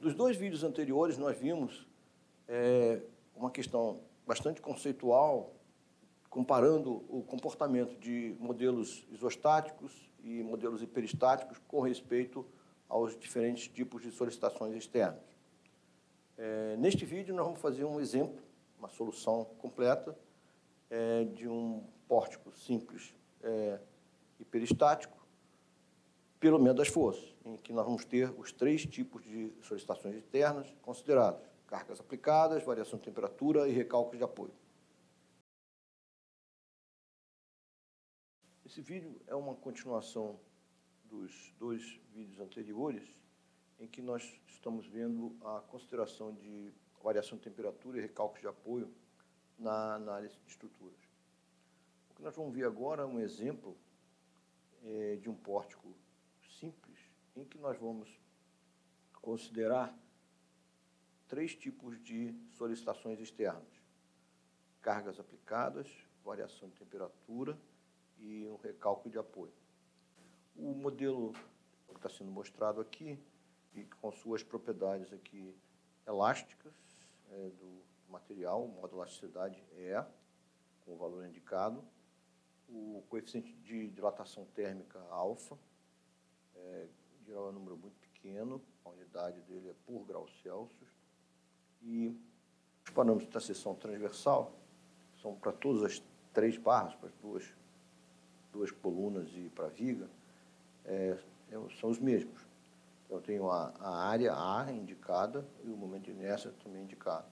Dos dois vídeos anteriores, nós vimos uma questão bastante conceitual, comparando o comportamento de modelos isostáticos e modelos hiperestáticos com respeito aos diferentes tipos de solicitações externas. Neste vídeo, nós vamos fazer um exemplo, uma solução completa de um pórtico simples hiperestático pelo método das forças, em que nós vamos ter os três tipos de solicitações externas considerados: cargas aplicadas, variação de temperatura e recálculos de apoio. Esse vídeo é uma continuação dos dois vídeos anteriores, em que nós estamos vendo a consideração de variação de temperatura e recálculos de apoio na análise de estruturas. O que nós vamos ver agora é um exemplo de um pórtico simples, em que nós vamos considerar três tipos de solicitações externas: cargas aplicadas, variação de temperatura e um recálculo de apoio. O modelo que está sendo mostrado aqui, e com suas propriedades aqui elásticas do material, o modo de elasticidade com o valor indicado, o coeficiente de dilatação térmica alfa, em geral é um número muito pequeno, a unidade dele é por grau Celsius, e os parâmetros da seção transversal são para todas as três barras, para as duas colunas e para a viga, são os mesmos. Então, eu tenho a área A indicada e o momento de inércia também indicado.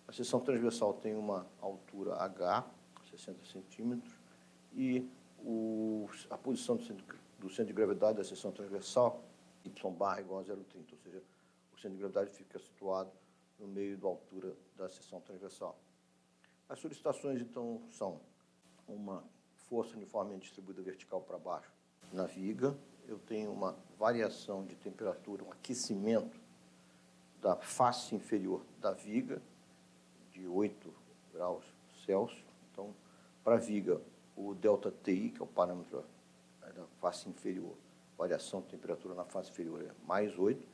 A seção transversal tem uma altura H, 60 centímetros, e a posição do centro de gravidade da seção transversal, Y barra igual a 0,30, ou seja, o centro de gravidade fica situado no meio da altura da seção transversal. As solicitações, então, são uma força uniformemente distribuída vertical para baixo na viga. Eu tenho uma variação de temperatura, um aquecimento da face inferior da viga de 8 graus Celsius. Então, para a viga, o ΔTi, que é o parâmetro da face inferior, variação de temperatura na face inferior é mais 8,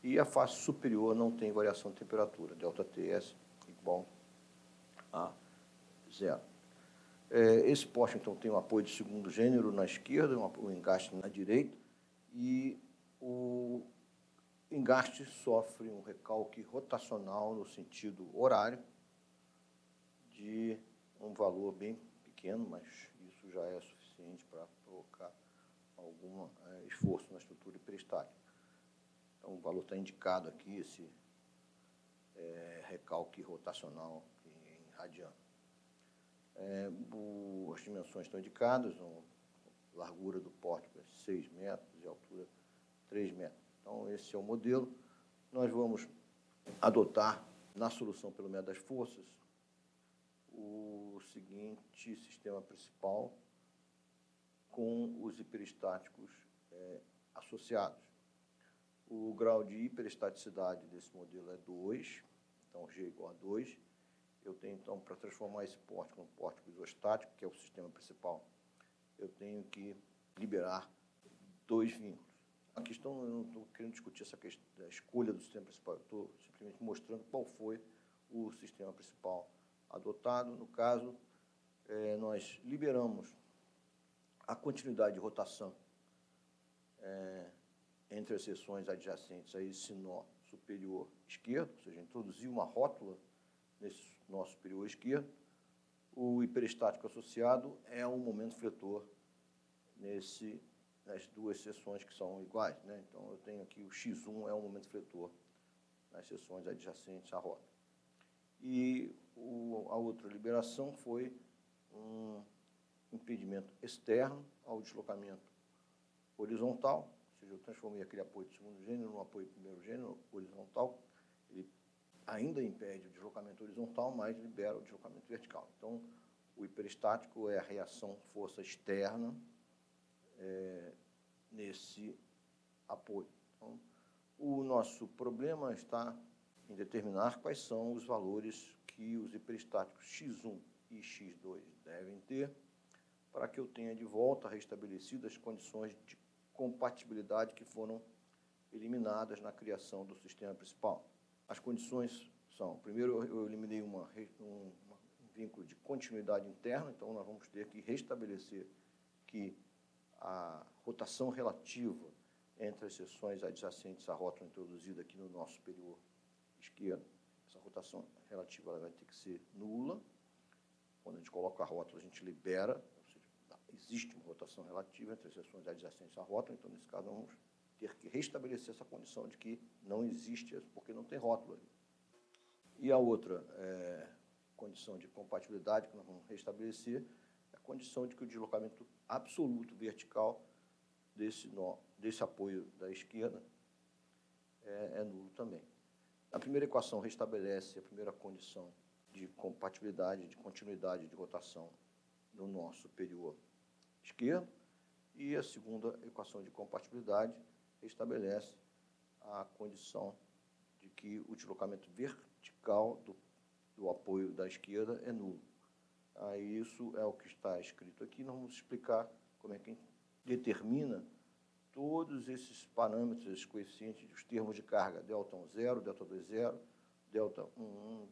e a face superior não tem variação de temperatura, ΔTS igual a 0. Esse poste, então, tem um apoio de segundo gênero na esquerda, um engaste na direita, e o engaste sofre um recalque rotacional no sentido horário de um valor bem pequeno, mas isso já é suficiente para provocar algum esforço na estrutura hiperestática. Então, o valor está indicado aqui, esse recalque rotacional em radiano. As dimensões estão indicadas, a largura do pórtico é 6 metros e a altura 3 metros. Então, esse é o modelo. Nós vamos adotar, na solução pelo método das forças, o seguinte sistema principal com os hiperestáticos associados. O grau de hiperestaticidade desse modelo é 2, então G igual a 2. Eu tenho, então, para transformar esse pórtico num pórtico isostático, que é o sistema principal, eu tenho que liberar dois vínculos. A questão, eu não estou querendo discutir essa questão da escolha do sistema principal, eu estou simplesmente mostrando qual foi o sistema principal adotado. No caso, nós liberamos a continuidade de rotação entre as seções adjacentes a esse nó superior esquerdo, ou seja, introduzir uma rótula nesse nó superior esquerdo. O hiperestático associado é um momento fletor nas duas seções que são iguais, né? Então, eu tenho aqui o X1 é um momento fletor nas seções adjacentes à rótula. E a outra liberação foi um impedimento externo ao deslocamento horizontal, ou seja, eu transformei aquele apoio de segundo gênero num apoio de primeiro gênero horizontal. Ele ainda impede o deslocamento horizontal, mas libera o deslocamento vertical. Então, o hiperestático é a reação força externa nesse apoio. Então, o nosso problema está em determinar quais são os valores que os hiperestáticos X1 e X2 devem ter para que eu tenha de volta restabelecidas as condições de compatibilidade que foram eliminadas na criação do sistema principal. As condições são, primeiro, eu eliminei um vínculo de continuidade interna, então nós vamos ter que restabelecer que a rotação relativa entre as seções adjacentes à rótula introduzida aqui no nosso superior esquerdo, essa rotação relativa ela vai ter que ser nula. Quando a gente coloca a rótula, a gente libera, ou seja, existe uma rotação relativa entre as seções adjacentes à rótula, então, nesse caso, vamos ter que restabelecer essa condição de que não existe, porque não tem rótula ali. E a outra condição de compatibilidade que nós vamos restabelecer é a condição de que o deslocamento absoluto vertical desse apoio da esquerda é nulo também. A primeira equação restabelece a primeira condição de compatibilidade, de continuidade de rotação no nosso superior esquerdo, e a segunda equação de compatibilidade estabelece a condição de que o deslocamento vertical do apoio da esquerda é nulo. Aí isso é o que está escrito aqui. Nós vamos explicar como é que a gente determina todos esses parâmetros, esses coeficientes, os termos de carga, delta 0, delta 2, 0, delta 1,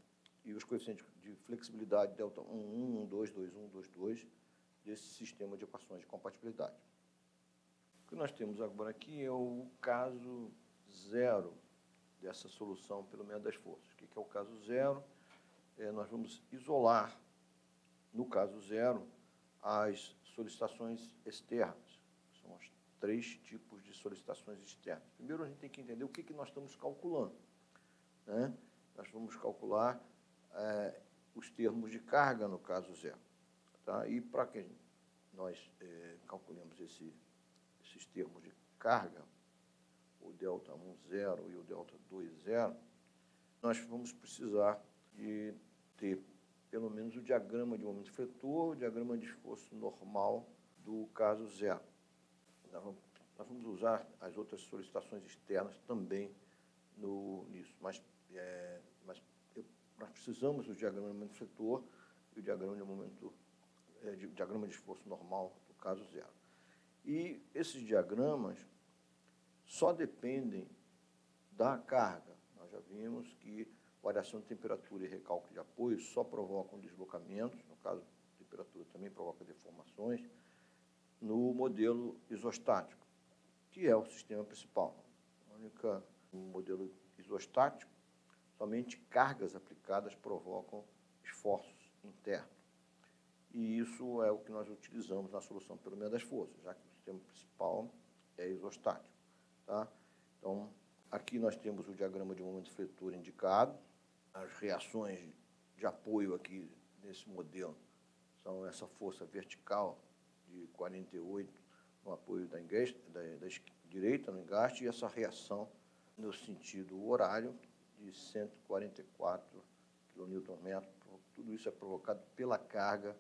e os coeficientes de flexibilidade, delta 1, 2, 2, 1, 2, 2, desse sistema de equações de compatibilidade. O que nós temos agora aqui é o caso zero dessa solução pelo método das forças. O que é o caso zero? Nós vamos isolar, no caso zero, as solicitações externas. São os 3 tipos de solicitações externas. Primeiro, a gente tem que entender o que nós estamos calculando, né? Nós vamos calcular os termos de carga no caso zero. Tá? E para que nós calculemos esses termos de carga, o delta 1, 0 e o delta 2, 0, nós vamos precisar de ter pelo menos o diagrama de momento fletor, o diagrama de esforço normal do caso zero. Nós vamos usar as outras solicitações externas também nisso, mas nós precisamos do diagrama de momento fletor e o diagrama diagrama de esforço normal do caso zero. E esses diagramas só dependem da carga. Nós já vimos que variação de temperatura e recalque de apoio só provocam deslocamentos, no caso, a temperatura também provoca deformações, no modelo isostático, que é o sistema principal. No modelo isostático, somente cargas aplicadas provocam esforços internos. E isso é o que nós utilizamos na solução pelo método das forças, já que o sistema principal é isostático. Tá? Então, aqui nós temos o diagrama de momento fletor indicado. As reações de apoio aqui nesse modelo são essa força vertical de 48 no apoio da direita, no engaste, e essa reação no sentido horário de 144 kN/m. Tudo isso é provocado pela carga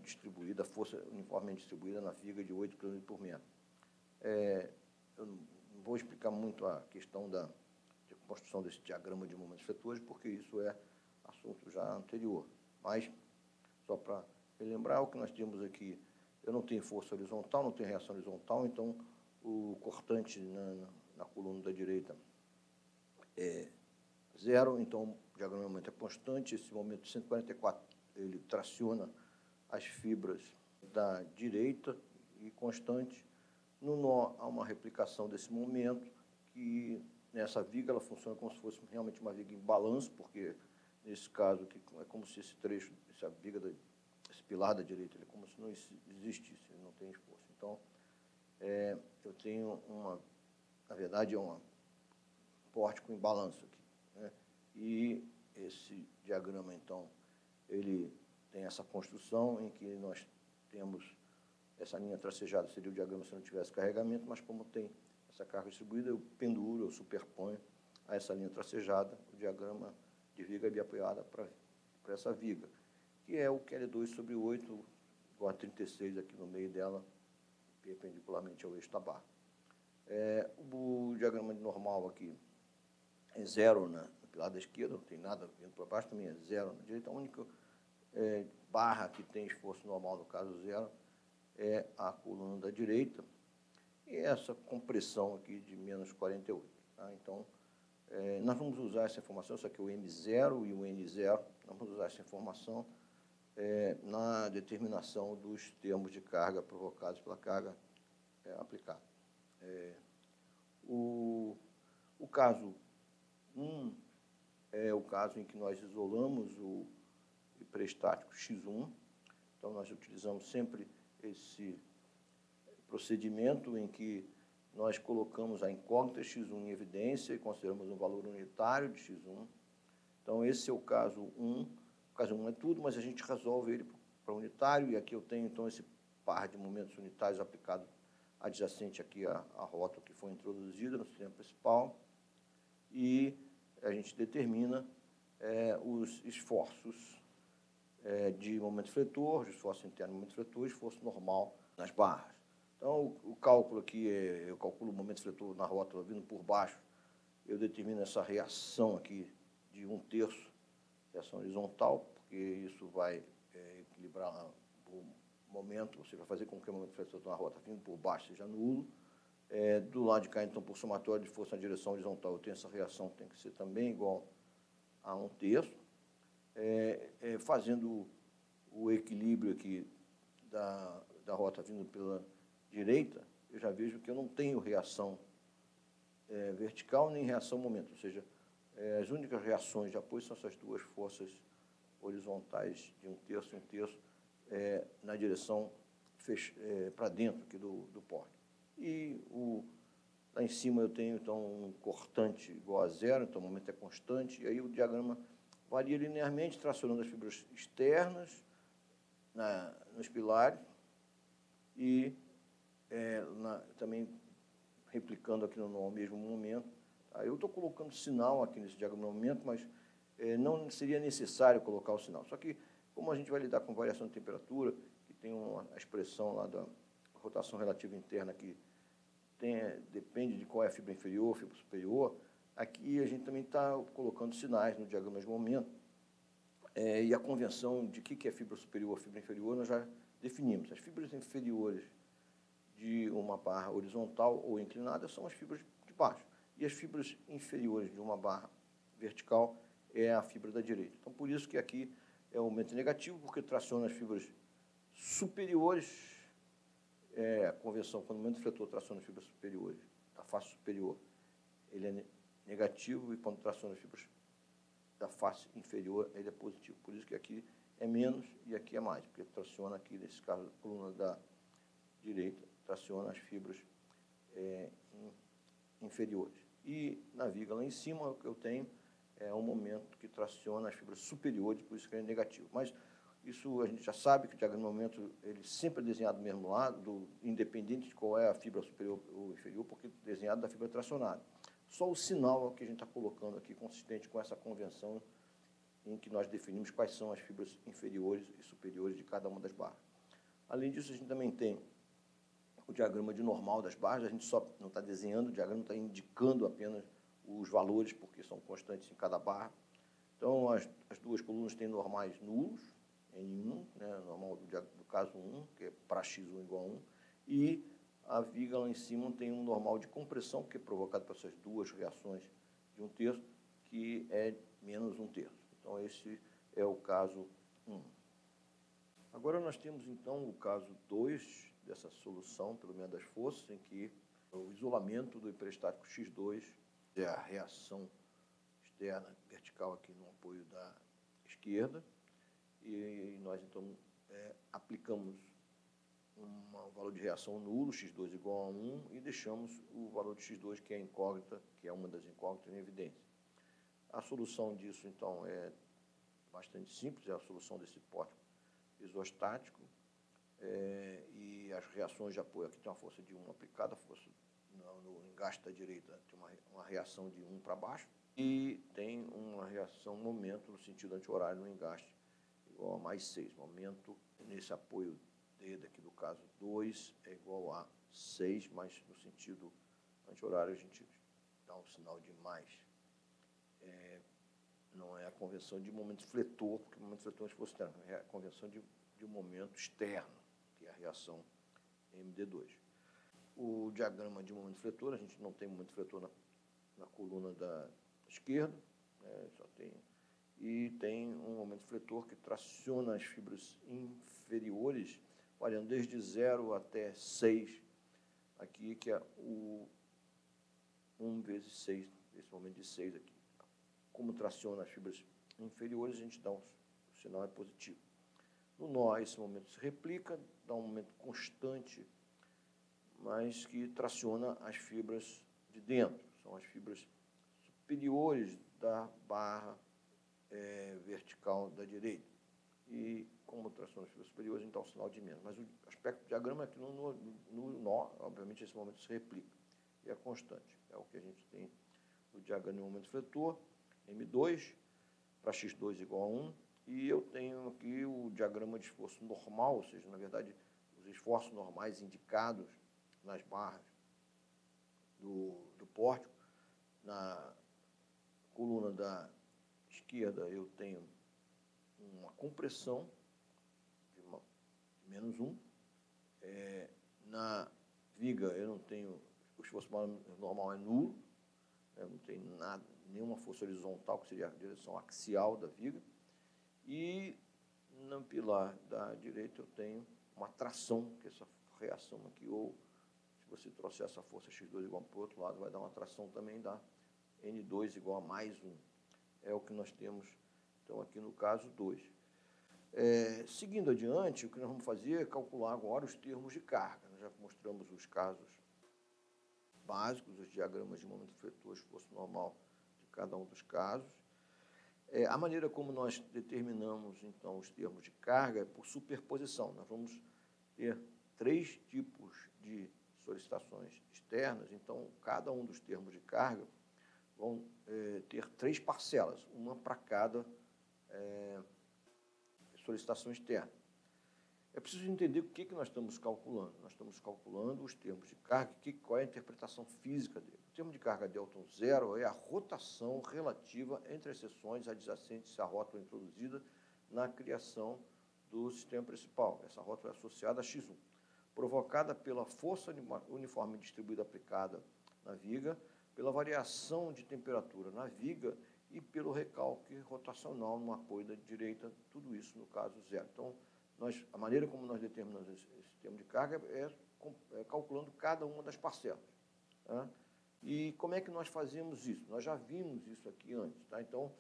distribuída, a força uniformemente distribuída na viga de 8 kN/m. Eu não vou explicar muito a questão da construção desse diagrama de momentos fletores, porque isso é assunto já anterior. Mas, só para relembrar, o que nós temos aqui, eu não tenho força horizontal, não tenho reação horizontal, então o cortante na coluna da direita é 0, então o diagrama de momento é constante, esse momento de 144, ele traciona as fibras da direita e constante. No nó, há uma replicação desse momento, que nessa viga ela funciona como se fosse realmente uma viga em balanço, porque nesse caso aqui é como se esse trecho, essa viga, esse pilar da direita, ele é como se não existisse, ele não tem esforço. Então, eu tenho na verdade, um pórtico em balanço aqui, né? E esse diagrama, então, ele tem essa construção em que nós temos essa linha tracejada, seria o diagrama se não tivesse carregamento, mas como tem essa carga distribuída, eu penduro, eu superponho a essa linha tracejada o diagrama de viga biapoiada para essa viga, que é o QL2/8, igual a 36 aqui no meio dela, perpendicularmente ao eixo da barra. O diagrama normal aqui é 0 no pilar da esquerda, não tem nada vindo para baixo, também é 0 na direita. A única barra que tem esforço normal, no caso 0, é a coluna da direita. e essa compressão aqui de menos 48. Tá? Então, nós vamos usar essa informação, isso aqui é o M0 e o N0, nós vamos usar essa informação na determinação dos termos de carga provocados pela carga aplicada. O caso 1 é o caso em que nós isolamos o hiperestático X1, então nós utilizamos sempre esse procedimento em que nós colocamos a incógnita X1 em evidência e consideramos um valor unitário de X1. Então, esse é o caso 1. O caso 1 é tudo, mas a gente resolve ele para unitário, e aqui eu tenho, então, esse par de momentos unitários aplicado adjacente aqui à rótula que foi introduzida no sistema principal, e a gente determina os esforços de momento fletor, de esforço interno de momento fletor e esforço normal nas barras. Então, o cálculo aqui, eu calculo o momento fletor na rótula vindo por baixo, eu determino essa reação aqui de 1/3, reação horizontal, porque isso vai equilibrar o momento, você vai fazer com que o momento fletor na rótula vindo por baixo seja nulo. Do lado de cá, então, por somatório de força na direção horizontal, eu tenho essa reação que tem que ser também igual a 1/3. Fazendo o equilíbrio aqui da rota vindo pela direita, eu já vejo que eu não tenho reação vertical nem reação momento, ou seja, as únicas reações de apoio são essas duas forças horizontais de 1/3 e 1/3 na direção para dentro aqui do porte. E lá em cima eu tenho, então, um cortante igual a 0, então o momento é constante, e aí o diagrama varia linearmente, tracionando as fibras externas nos pilares e também replicando aqui no mesmo momento. Eu estou colocando sinal aqui nesse diagrama no momento, mas não seria necessário colocar o sinal. Só que, como a gente vai lidar com variação de temperatura, que tem uma expressão lá da rotação relativa interna que depende de qual é a fibra inferior, fibra superior, aqui a gente também está colocando sinais no diagrama de momento, e a convenção de que é fibra superior, fibra inferior, nós já definimos. As fibras inferiores de uma barra horizontal ou inclinada são as fibras de baixo, e as fibras inferiores de uma barra vertical é a fibra da direita. Então, por isso que aqui é o momento negativo, porque traciona as fibras superiores. A convenção, quando o momento fletor traciona as fibras superiores, da face superior, ele é negativo, e quando traciona as fibras da face inferior, ele é positivo. Por isso que aqui é menos e aqui é mais, porque traciona aqui, nesse caso, a coluna da direita, traciona as fibras inferiores. E na viga lá em cima, o que eu tenho é um momento que traciona as fibras superiores, por isso que ele é negativo. Mas isso a gente já sabe que o diagrama de momento ele sempre é desenhado do mesmo lado, independente de qual é a fibra superior ou inferior, porque é desenhado da fibra tracionada. Só o sinal que a gente está colocando aqui, consistente com essa convenção em que nós definimos quais são as fibras inferiores e superiores de cada uma das barras. Além disso, a gente também tem o diagrama de normal das barras, a gente só não está desenhando, o diagrama está indicando apenas os valores, porque são constantes em cada barra. Então, as duas colunas têm normais nulos, N1, né, normal do caso 1, que é para X1 igual a 1, e a viga lá em cima tem um normal de compressão, que é provocado por essas duas reações de 1/3, que é menos 1/3. Então, esse é o caso 1. Agora, nós temos, então, o caso 2 dessa solução, pelo menos das forças, em que o isolamento do hiperestático X2 é a reação externa vertical aqui no apoio da esquerda, e nós, então, aplicamos um valor de reação nulo, X2 igual a 1, e deixamos o valor de X2, que é a incógnita, que é uma das incógnitas, em evidência. A solução disso, então, é bastante simples, é a solução desse pórtico isostático, e as reações de apoio, aqui tem uma força de 1 aplicada, a força no engaste da direita tem uma reação de 1 para baixo, e tem uma reação momento no sentido anti-horário no engaste, igual a mais 6. Momento nesse apoio D daqui do caso 2 é igual a 6, mas no sentido anti-horário a gente dá um sinal de mais. Não é a convenção de momento fletor, porque o momento fletor é uma força externa, é a convenção de um momento externo, que é a reação MD2. o diagrama de momento fletor. A gente não tem momento fletor na coluna da esquerda, né, só tem, e tem um momento fletor que traciona as fibras inferiores, variando desde 0 até 6, aqui, que é o 1 vezes 6, esse momento de 6 aqui. Como traciona as fibras inferiores, a gente dá o sinal é positivo. No nó, esse momento se replica, dá um momento constante, mas que traciona as fibras de dentro. São as fibras superiores da barra vertical da direita. E como traciona as fibras superiores, então o sinal de menos. Mas o aspecto do diagrama é que no nó, obviamente, esse momento se replica. E é constante. É o que a gente tem no diagrama de momento fletor, M2, para X2 igual a 1. E eu tenho aqui o diagrama de esforço normal, ou seja, na verdade, os esforços normais indicados nas barras do pórtico. Na coluna da esquerda, eu tenho uma compressão de menos 1. Na viga, eu não tenho, o esforço normal é nulo, não tem nada, nenhuma força horizontal, que seria a direção axial da viga. E no pilar da direita eu tenho uma tração, que é essa reação aqui, ou se você trouxer essa força X2 igual para o outro lado, vai dar uma tração também, dá N2 igual a mais 1. É o que nós temos, então, aqui no caso 2. Seguindo adiante, o que nós vamos fazer é calcular agora os termos de carga. Nós já mostramos os casos básicos, os diagramas de momento fletor, esforço normal de cada um dos casos. A maneira como nós determinamos, então, os termos de carga é por superposição. Nós vamos ter 3 tipos de solicitações externas, então, cada um dos termos de carga vão ter 3 parcelas, uma para cada solicitação externa. É preciso entender o que nós estamos calculando. Nós estamos calculando os termos de carga, qual é a interpretação física dele. O termo de carga delta 0 é a rotação relativa entre as seções adjacentes à rótula introduzida na criação do sistema principal. Essa rótula é associada a X1, provocada pela força uniforme distribuída aplicada na viga, pela variação de temperatura na viga e pelo recalque rotacional no apoio da direita, tudo isso no caso 0. Então, a maneira como nós determinamos esse termo de carga é calculando cada uma das parcelas. Tá? E como é que nós fazemos isso? Nós já vimos isso aqui antes. Tá? Então,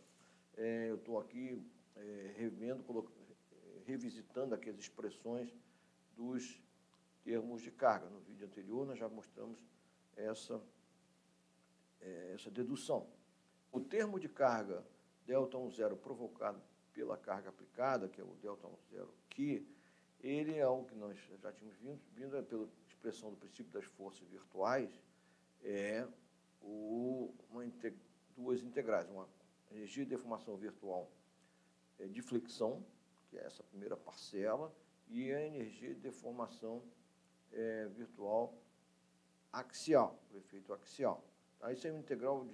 eu estou aqui revisitando aqui as expressões dos termos de carga. No vídeo anterior, nós já mostramos essa dedução. O termo de carga ΔI0 provocado pela carga aplicada, que é o ΔI0 Q, ele é algo que nós já tínhamos vindo pela expressão do princípio das forças virtuais, duas integrais, uma energia de deformação virtual de flexão, que é essa primeira parcela, e a energia de deformação virtual axial, o efeito axial. Tá? Isso é uma integral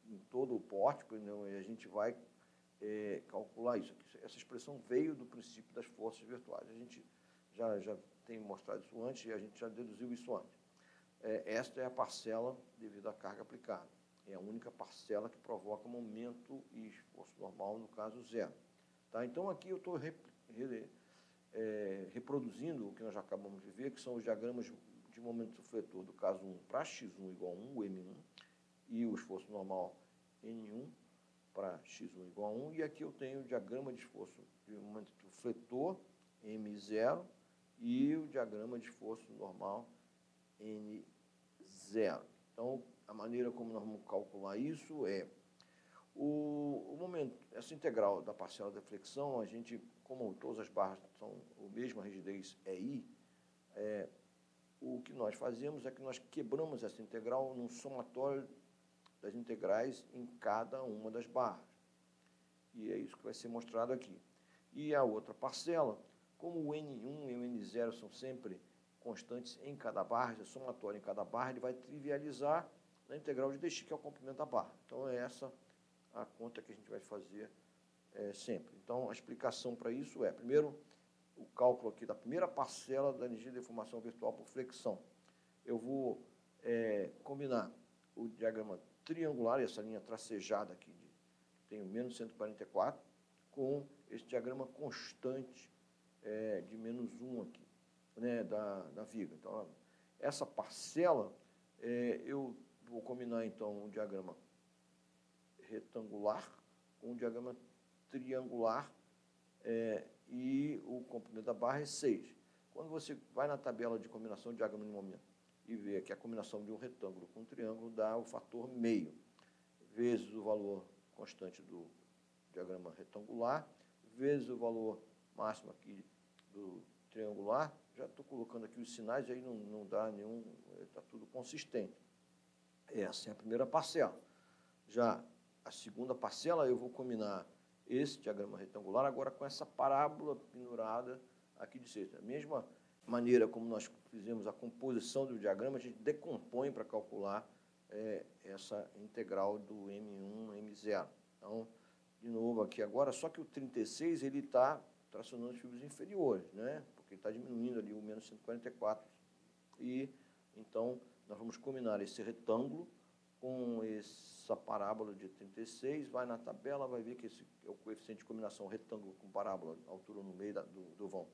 em todo o pórtico, e a gente vai calcular isso. Essa expressão veio do princípio das forças virtuais. A gente já tem mostrado isso antes e a gente já deduziu isso antes. Esta é a parcela devido à carga aplicada. É a única parcela que provoca momento e esforço normal, no caso 0. Tá? Então, aqui eu estou reproduzindo o que nós já acabamos de ver, que são os diagramas de momento fletor do caso 1 para X1 igual a 1, o M1, e o esforço normal N1 para X1 igual a 1, e aqui eu tenho o diagrama de esforço de momento fletor, M0, e o diagrama de esforço normal N0. Então, a maneira como nós vamos calcular isso é o momento, essa integral da parcela da flexão, a gente, como todas as barras são a mesma rigidez I, o que nós fazemos é que nós quebramos essa integral num somatório das integrais em cada uma das barras. E é isso que vai ser mostrado aqui. E a outra parcela, como o N1 e o N0 são sempre constantes em cada barra, é somatório em cada barra, ele vai trivializar na integral de dx, que é o comprimento da barra. Então, é essa a conta que a gente vai fazer sempre. Então, a explicação para isso primeiro, o cálculo aqui da primeira parcela da energia de deformação virtual por flexão. eu vou combinar o diagrama triangular, essa linha tracejada aqui, tenho menos 144, com esse diagrama constante de menos 1 aqui, né, da viga. Então, essa parcela, eu vou combinar, então, um diagrama retangular com um diagrama triangular e o comprimento da barra é 6. Quando você vai na tabela de combinação de diagrama de momento e vê que a combinação de um retângulo com um triângulo dá o fator meio, vezes o valor constante do diagrama retangular, vezes o valor máximo aqui do triangular. Já estou colocando aqui os sinais, aí não dá nenhum, está tudo consistente. Essa é a primeira parcela. Já a segunda parcela, eu vou combinar esse diagrama retangular agora com essa parábola pendurada aqui de sexta. Da mesma maneira como nós fizemos a composição do diagrama, a gente decompõe para calcular essa integral do M1, M0. Então, de novo aqui agora, só que o 36 ele está tracionando os fibras inferiores, né? Porque ele está diminuindo ali o menos 144. E, então, nós vamos combinar esse retângulo com essa parábola de 36, vai na tabela, vai ver que esse é o coeficiente de combinação retângulo com parábola, altura no meio do vão.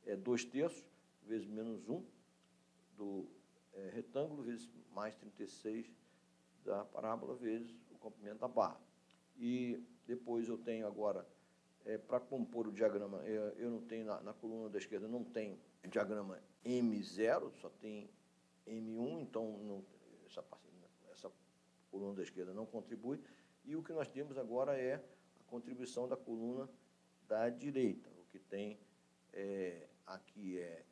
É 2/3 vezes menos 1 do retângulo, vezes mais 36 da parábola, vezes o comprimento da barra. E depois eu tenho agora, para compor o diagrama, eu não tenho, na coluna da esquerda, não tem diagrama M0, só tem M1, então não, essa coluna da esquerda não contribui. E o que nós temos agora é a contribuição da coluna da direita. O que tem aqui é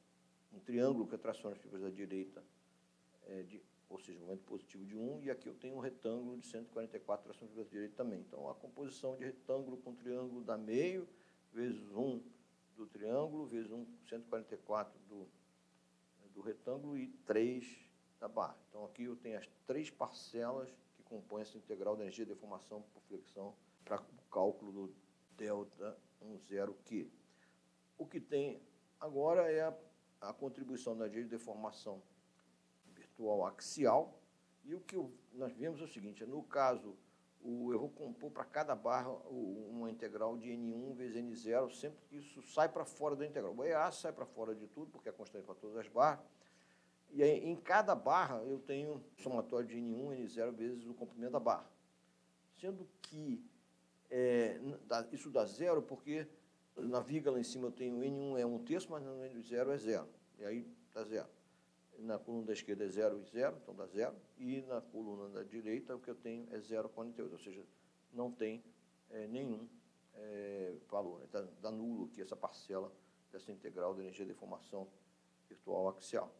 um triângulo que traciona as fibras da direita, ou seja, momento positivo de 1, e aqui eu tenho um retângulo de 144 tração de fibras da direita também. Então, a composição de retângulo com triângulo dá meio, vezes 1 do triângulo, vezes 144 do retângulo e 3 da barra. Então, aqui eu tenho as 3 parcelas que compõem essa integral da energia de deformação por flexão para o cálculo do delta 10Q. O que tem agora é a contribuição da energia de deformação virtual axial, e o que nós vemos é o seguinte: no caso, eu vou compor para cada barra uma integral de N1 vezes N0, sempre que isso sai para fora da integral. O EA sai para fora de tudo, porque é constante para todas as barras. E aí, em cada barra, eu tenho somatório de N1 e N0 vezes o comprimento da barra. Sendo que isso dá zero, porque na viga lá em cima eu tenho N1 é 1/3, mas no N0 é 0. E aí dá zero. Na coluna da esquerda é 0 e 0, então dá 0. E na coluna da direita o que eu tenho é 0,48, ou seja, não tem nenhum valor. Né? Dá nulo aqui essa parcela dessa integral da energia de deformação virtual axial.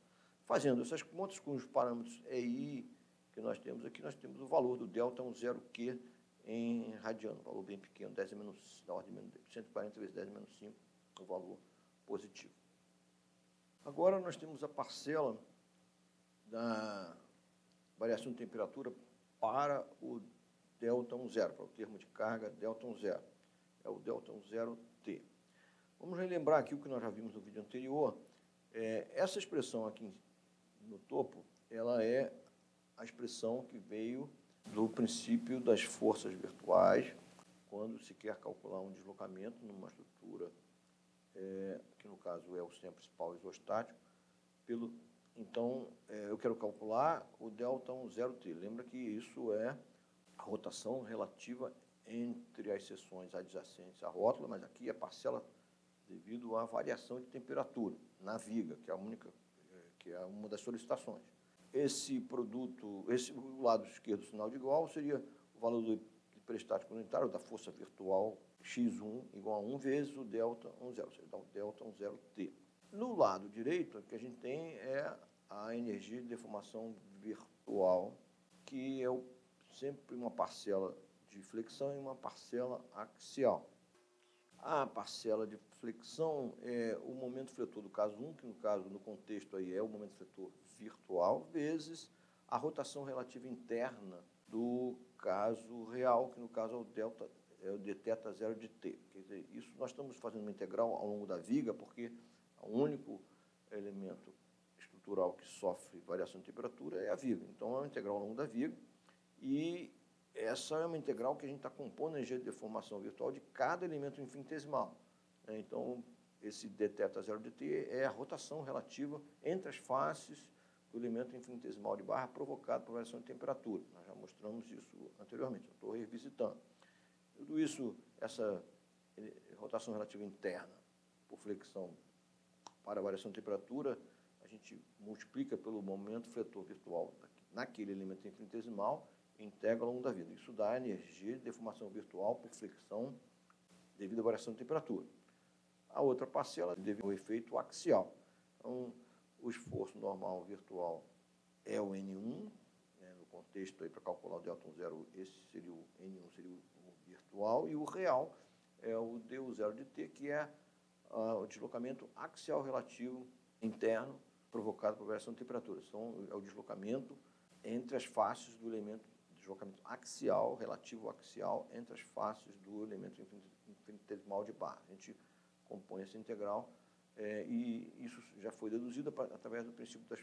Fazendo essas contas com os parâmetros EI que nós temos aqui, nós temos o valor do delta 10Q em radiano, um valor bem pequeno, 10 menos, da ordem de 140 vezes 10 menos 5, o valor positivo. Agora nós temos a parcela da variação de temperatura para o delta 10, para o termo de carga delta 10, é o delta 10T. Vamos relembrar aqui o que nós já vimos no vídeo anterior. Essa expressão aqui no topo, ela é a expressão que veio do princípio das forças virtuais, quando se quer calcular um deslocamento numa estrutura, que no caso é o sistema principal isostático. Então, eu quero calcular o delta 10T. Lembra que isso é a rotação relativa entre as seções adjacentes à rótula, mas aqui é parcela devido à variação de temperatura na viga, que é uma das solicitações. Esse produto, o lado esquerdo, sinal de igual, seria o valor do hiperestático unitário da força virtual x1 igual a 1 vezes o delta 10, ou seja, dá o delta 10T. No lado direito, o que a gente tem é a energia de deformação virtual, que é sempre uma parcela de flexão e uma parcela axial. A parcela de flexão é o momento fletor do caso 1, que no caso, no contexto aí, é o momento fletor virtual, vezes a rotação relativa interna do caso real, que no caso é o delta, é o dθ 0 de t. Quer dizer, isso nós estamos fazendo uma integral ao longo da viga, porque o único elemento estrutural que sofre variação de temperatura é a viga. Então, é uma integral ao longo da viga e essa é uma integral que a gente está compondo a energia de deformação virtual de cada elemento infinitesimal. Então, esse dθ0dt é a rotação relativa entre as faces do elemento infinitesimal de barra provocado por variação de temperatura. Nós já mostramos isso anteriormente, eu estou revisitando. Tudo isso, essa rotação relativa interna por flexão para a variação de temperatura, a gente multiplica pelo momento fletor virtual naquele elemento infinitesimal e integra ao longo da vida. Isso dá energia de deformação virtual por flexão devido à variação de temperatura. A outra parcela devido ao efeito axial. Então, o esforço normal virtual é o N1, né, no contexto, para calcular o Δ10, esse seria o N1, seria o virtual, e o real é o dU0 de T, que é o deslocamento axial relativo interno provocado por variação de temperatura. Então, é o deslocamento entre as faces do elemento, deslocamento axial, relativo axial, entre as faces do elemento infinitesimal de barra. A gente compõe essa integral e isso já foi deduzido através do princípio das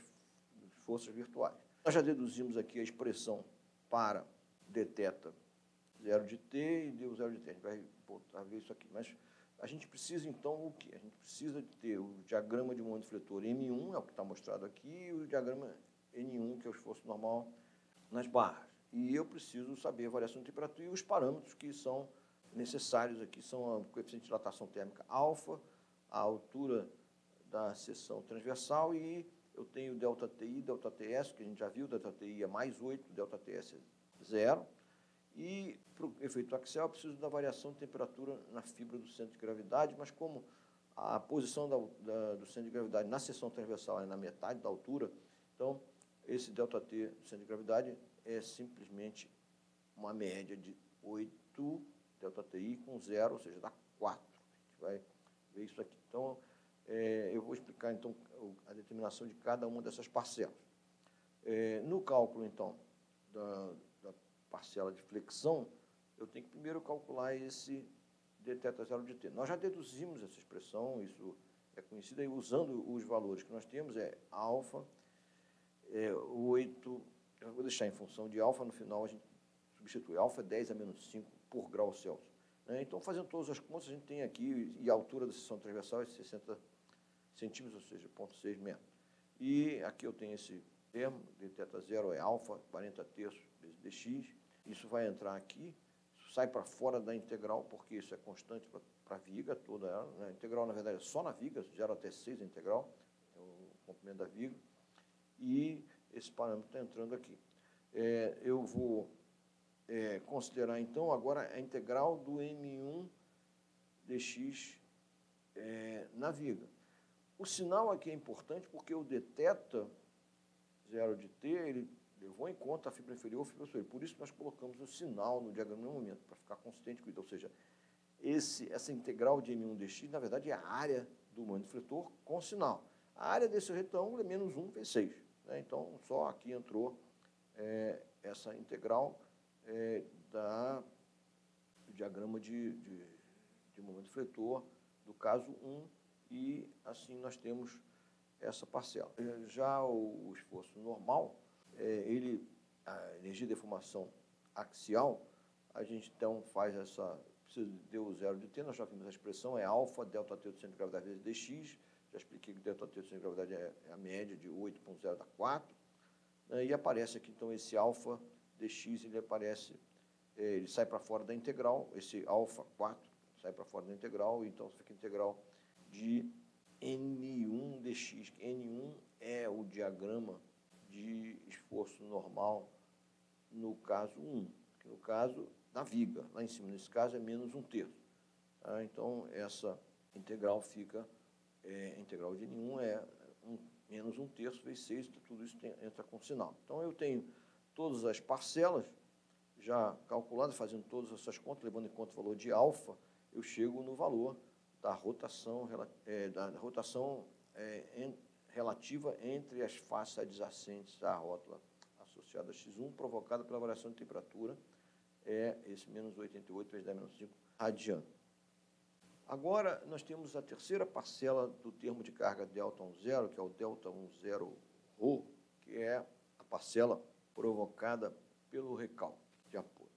forças virtuais. Nós já deduzimos aqui a expressão para dθ0 de t e dU0 de t. A gente vai voltar a ver isso aqui. Mas a gente precisa, então, o quê? A gente precisa de ter o diagrama de momento fletor M1, é o que está mostrado aqui, e o diagrama N1, que é o esforço normal nas barras. E eu preciso saber a variação de temperatura e os parâmetros que são necessários aqui são o coeficiente de dilatação térmica alfa, a altura da seção transversal e eu tenho ΔTi, ΔTS, que a gente já viu, ΔTi é mais 8, ΔTS é 0. E para o efeito axial eu preciso da variação de temperatura na fibra do centro de gravidade, mas como a posição do centro de gravidade na seção transversal é na metade da altura, então esse ΔT do centro de gravidade é simplesmente uma média de 8 ΔTi com 0, ou seja, dá 4. A gente vai ver isso aqui. Então, eu vou explicar, então, a determinação de cada uma dessas parcelas. No cálculo, então, da parcela de flexão, eu tenho que primeiro calcular esse dθ0 de t. Nós já deduzimos essa expressão, isso é conhecido, e usando os valores que nós temos, alfa, 8, eu vou deixar em função de alfa, no final a gente substitui, alfa é 10 a menos 5 por grau Celsius. Então, fazendo todas as contas, a gente tem aqui, e a altura da seção transversal é 60 centímetros, ou seja, 0,6 metros. E aqui eu tenho esse termo, dθ0 é alfa, 40 terços vezes dx. Isso vai entrar aqui, isso sai para fora da integral, porque isso é constante para a viga toda ela. Né? A integral, na verdade, é só na viga, 0 até 6 a integral, é o comprimento da viga. E esse parâmetro está entrando aqui. Eu vou considerar, então, agora a integral do M1 dx na viga. O sinal aqui é importante porque o dθ0 de t, ele levou em conta a fibra inferior e a fibra superior. Por isso nós colocamos o sinal no diagrama de momento, para ficar consistente com isso. Ou seja, essa integral de M1 dx, na verdade, é a área do momento fletor com sinal. A área desse retângulo é menos 1 vezes 6. Né? Então, só aqui entrou essa integral do diagrama de momento fletor do caso 1, e assim nós temos essa parcela. Já o esforço normal, a energia de deformação axial, a gente então faz precisa de dU0 de t, nós já vimos a expressão, é alfa, ΔT do centro de gravidade vezes dx, já expliquei que ΔT do centro de gravidade é a média de 8,0 dá 4, né, e aparece aqui então esse alfa dx, ele sai para fora da integral, esse alfa 4 sai para fora da integral, então fica integral de N1 dx. N1 é o diagrama de esforço normal no caso 1, que no caso da viga, lá em cima, nesse caso é menos 1/3. Tá? Então, essa integral fica, a integral de N1 é menos 1/3 vezes 6, tudo isso entra com sinal. Então, eu tenho todas as parcelas já calculadas, fazendo todas essas contas, levando em conta o valor de alfa, eu chego no valor da rotação, relativa entre as faces adjacentes da rótula associada a x1, provocada pela variação de temperatura, esse menos 88 vezes 10 menos 5 radiano. Agora, nós temos a terceira parcela do termo de carga Δ10, que é o Δ10 parcela provocada pelo recalque de apoio.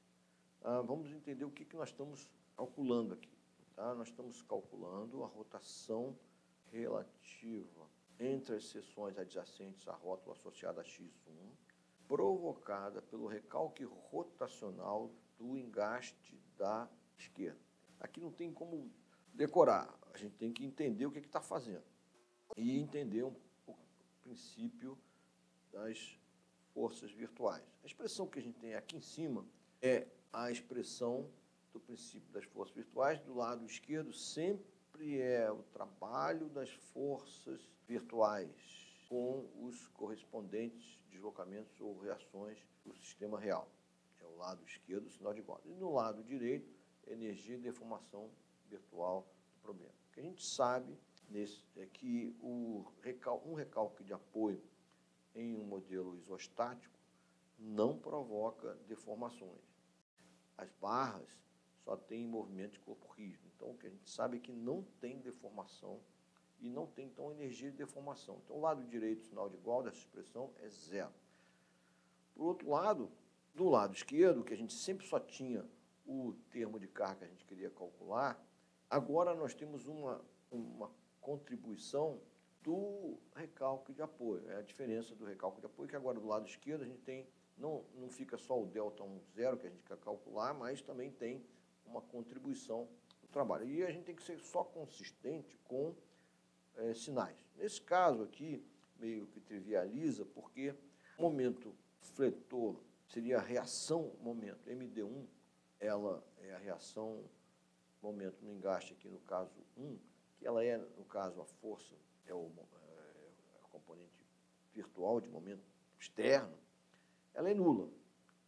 Vamos entender o que nós estamos calculando aqui. Tá? Nós estamos calculando a rotação relativa entre as seções adjacentes à rótula associada a X1, provocada pelo recalque rotacional do engaste da esquerda. Aqui não tem como decorar, a gente tem que entender o que está fazendo e entender o princípio das forças virtuais. A expressão que a gente tem aqui em cima é a expressão do princípio das forças virtuais. Do lado esquerdo sempre é o trabalho das forças virtuais com os correspondentes deslocamentos ou reações do sistema real. É o lado esquerdo do sinal de igual. E no lado direito, energia e deformação virtual do problema. O que a gente sabe é que um recalque de apoio em um modelo isostático não provoca deformações. As barras só têm movimento de corpo rígido. Então, o que a gente sabe é que não tem deformação e não tem, então, energia de deformação. Então, o lado direito, sinal de igual dessa expressão é zero. Por outro lado, do lado esquerdo, que a gente sempre só tinha o termo de carga que a gente queria calcular, agora nós temos uma contribuição do recalque de apoio. É a diferença do recalque de apoio, que agora do lado esquerdo a gente tem, não fica só o ΔI zero que a gente quer calcular, mas também tem uma contribuição do trabalho. E a gente tem que ser só consistente com sinais. Nesse caso aqui, meio que trivializa, porque o momento fletor seria a reação momento MD1, ela é a reação momento no engaste aqui no caso 1, que ela é, no caso, a força, a componente virtual de momento externo, ela é nula.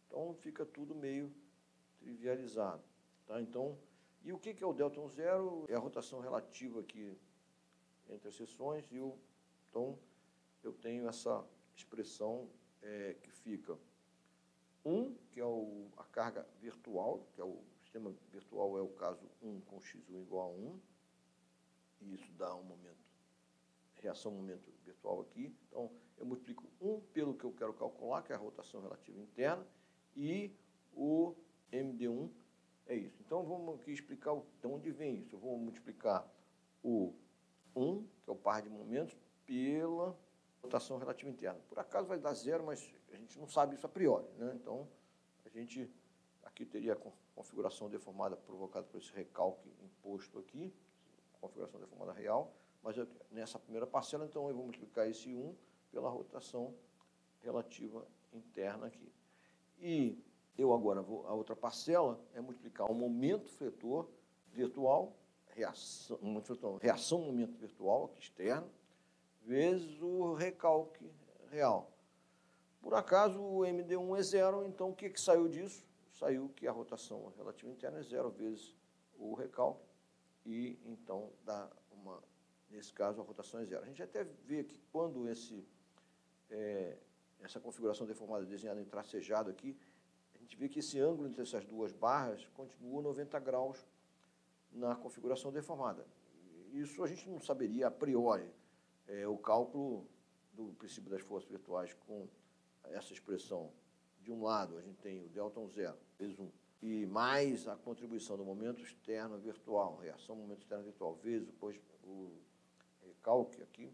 Então, fica tudo meio trivializado. Tá? Então, e o que é o ΔI0? É a rotação relativa aqui entre as seções, então, eu tenho essa expressão que fica 1, que é a carga virtual, que é o sistema virtual, é o caso 1 com x1 igual a 1, e isso dá um reação momento virtual aqui. Então, eu multiplico 1 pelo que eu quero calcular, que é a rotação relativa interna, e o MD1 é isso. Então, vamos aqui explicar de onde vem isso. Eu vou multiplicar o 1, que é o par de momentos, pela rotação relativa interna. Por acaso vai dar zero, mas a gente não sabe isso a priori, né? Então, a gente aqui teria a configuração deformada provocada por esse recalque imposto aqui, configuração deformada real, mas nessa primeira parcela, então, eu vou multiplicar esse 1 pela rotação relativa interna aqui. E eu agora a outra parcela é multiplicar o momento fletor virtual, reação momento virtual aqui externo, vezes o recalque real. Por acaso o MD1 é zero, então o que saiu disso? Saiu que a rotação relativa interna é zero vezes o recalque, e então dá nesse caso a rotação é zero. A gente até vê que quando essa configuração deformada desenhada em tracejado aqui, a gente vê que esse ângulo entre essas duas barras continua 90 graus na configuração deformada. Isso a gente não saberia a priori. O cálculo do princípio das forças virtuais com essa expressão, de um lado a gente tem o ΔI0 vezes 1, e mais a contribuição do momento externo virtual, reação momento externo virtual, vezes o recalque aqui,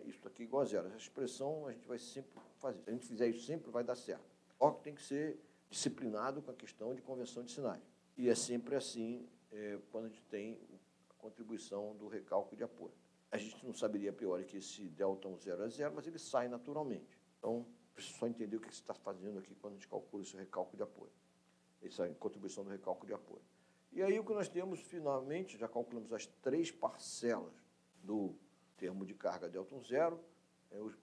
isso aqui igual a zero. Essa expressão a gente vai sempre fazer. Se a gente fizer isso sempre, vai dar certo. Só que tem que ser disciplinado com a questão de convenção de sinais. E é sempre assim quando a gente tem a contribuição do recalque de apoio. A gente não saberia a priori que esse ΔI0 é zero, mas ele sai naturalmente. Então, precisa só entender o que você está fazendo aqui quando a gente calcula esse recalque de apoio. Essa contribuição do recalque de apoio. E aí o que nós temos, finalmente, já calculamos as 3 parcelas do termo de carga ΔI0,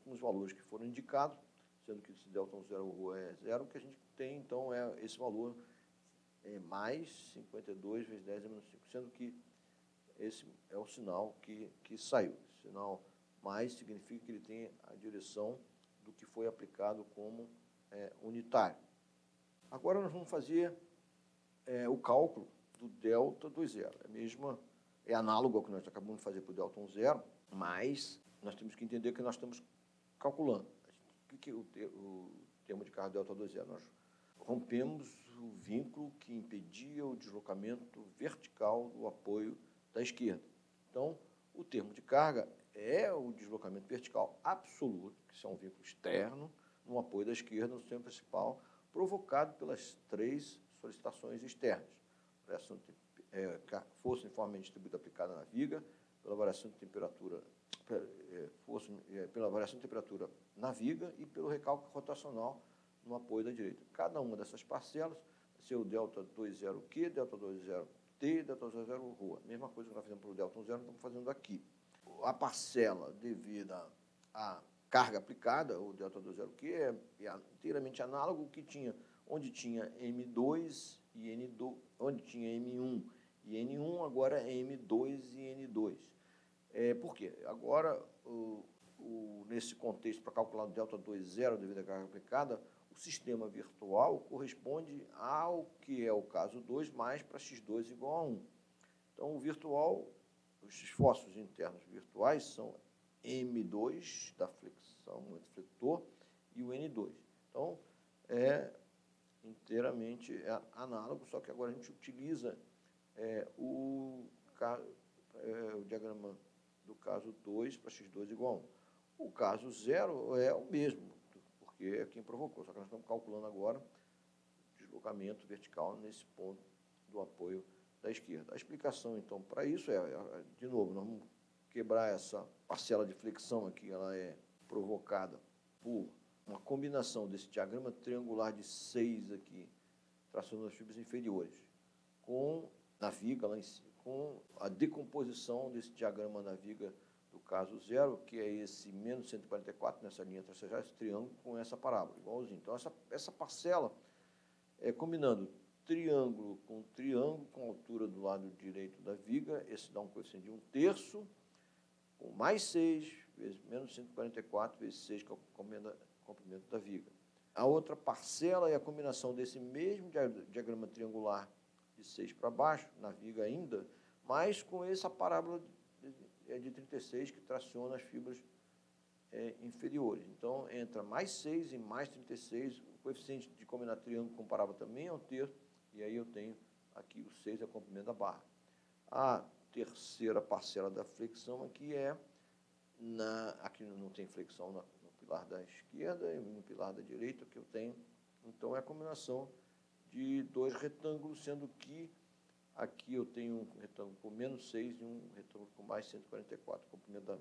os valores que foram indicados, sendo que esse ΔI0 é zero, o que a gente tem, então, é esse valor mais 52 vezes 10 a menos 5, sendo que esse é o sinal que saiu. O sinal mais significa que ele tem a direção do que foi aplicado como unitário. Agora nós vamos fazer o cálculo do ΔI2 é análogo ao que nós acabamos de fazer para o ΔI0, mas nós temos que entender que nós estamos calculando. que é o termo de carga delta 2 zero? Nós rompemos o vínculo que impedia o deslocamento vertical do apoio da esquerda. Então, o termo de carga é o deslocamento vertical absoluto, que é um vínculo externo, no apoio da esquerda no sistema principal, provocado pelas três solicitações externas. Força uniformemente distribuída aplicada na viga, pela variação de temperatura, pela variação de temperatura na viga e pelo recálculo rotacional no apoio da direita. Cada uma dessas parcelas vai ser o delta 20Q, delta 20T, delta 20 ρ. Mesma coisa que nós fizemos para o delta 10, estamos fazendo aqui. A parcela devida à carga aplicada, o delta 20Q, é inteiramente análogo ao que tinha, onde tinha M2 e N2, onde tinha M1 e N1, agora é M2 e N2. Por quê? Agora, nesse contexto, para calcular o delta 20 devido à carga aplicada, o sistema virtual corresponde ao que é o caso 2 mais para x2 igual a 1. Então, o virtual, os esforços internos virtuais são M2 da flexão, do flexor, e o N2. Então, é inteiramente análogo, só que agora a gente utiliza o diagrama do caso 2 para x2 igual a 1. O caso 0 é o mesmo, porque é quem provocou, só que nós estamos calculando agora o deslocamento vertical nesse ponto do apoio da esquerda. A explicação, então, para isso de novo, nós vamos quebrar essa parcela de flexão aqui, ela é provocada por uma combinação desse diagrama triangular de 6 aqui, traçando as fibras inferiores, na viga lá em cima, com a decomposição desse diagrama na viga do caso 0, que é esse menos 144 nessa linha traçajal, esse triângulo com essa parábola, igualzinho. Então, essa parcela combinando triângulo, com altura do lado direito da viga, esse dá um coeficiente de 1/3, com mais 6 vezes menos 144 vezes 6, que é o comprimento da viga. A outra parcela é a combinação desse mesmo diagrama triangular de 6 para baixo, na viga ainda, mas com essa parábola de 36 que traciona as fibras inferiores. Então, entra mais 6 e mais 36, o coeficiente de combinar triângulo com parábola também é 1/3, e aí eu tenho aqui o 6 é o comprimento da barra. A terceira parcela da flexão aqui aqui não tem flexão no pilar da esquerda e no pilar da direita que eu tenho, então é a combinação de dois retângulos, sendo que aqui eu tenho um retângulo com menos 6 e um retângulo com mais 144. O comprimento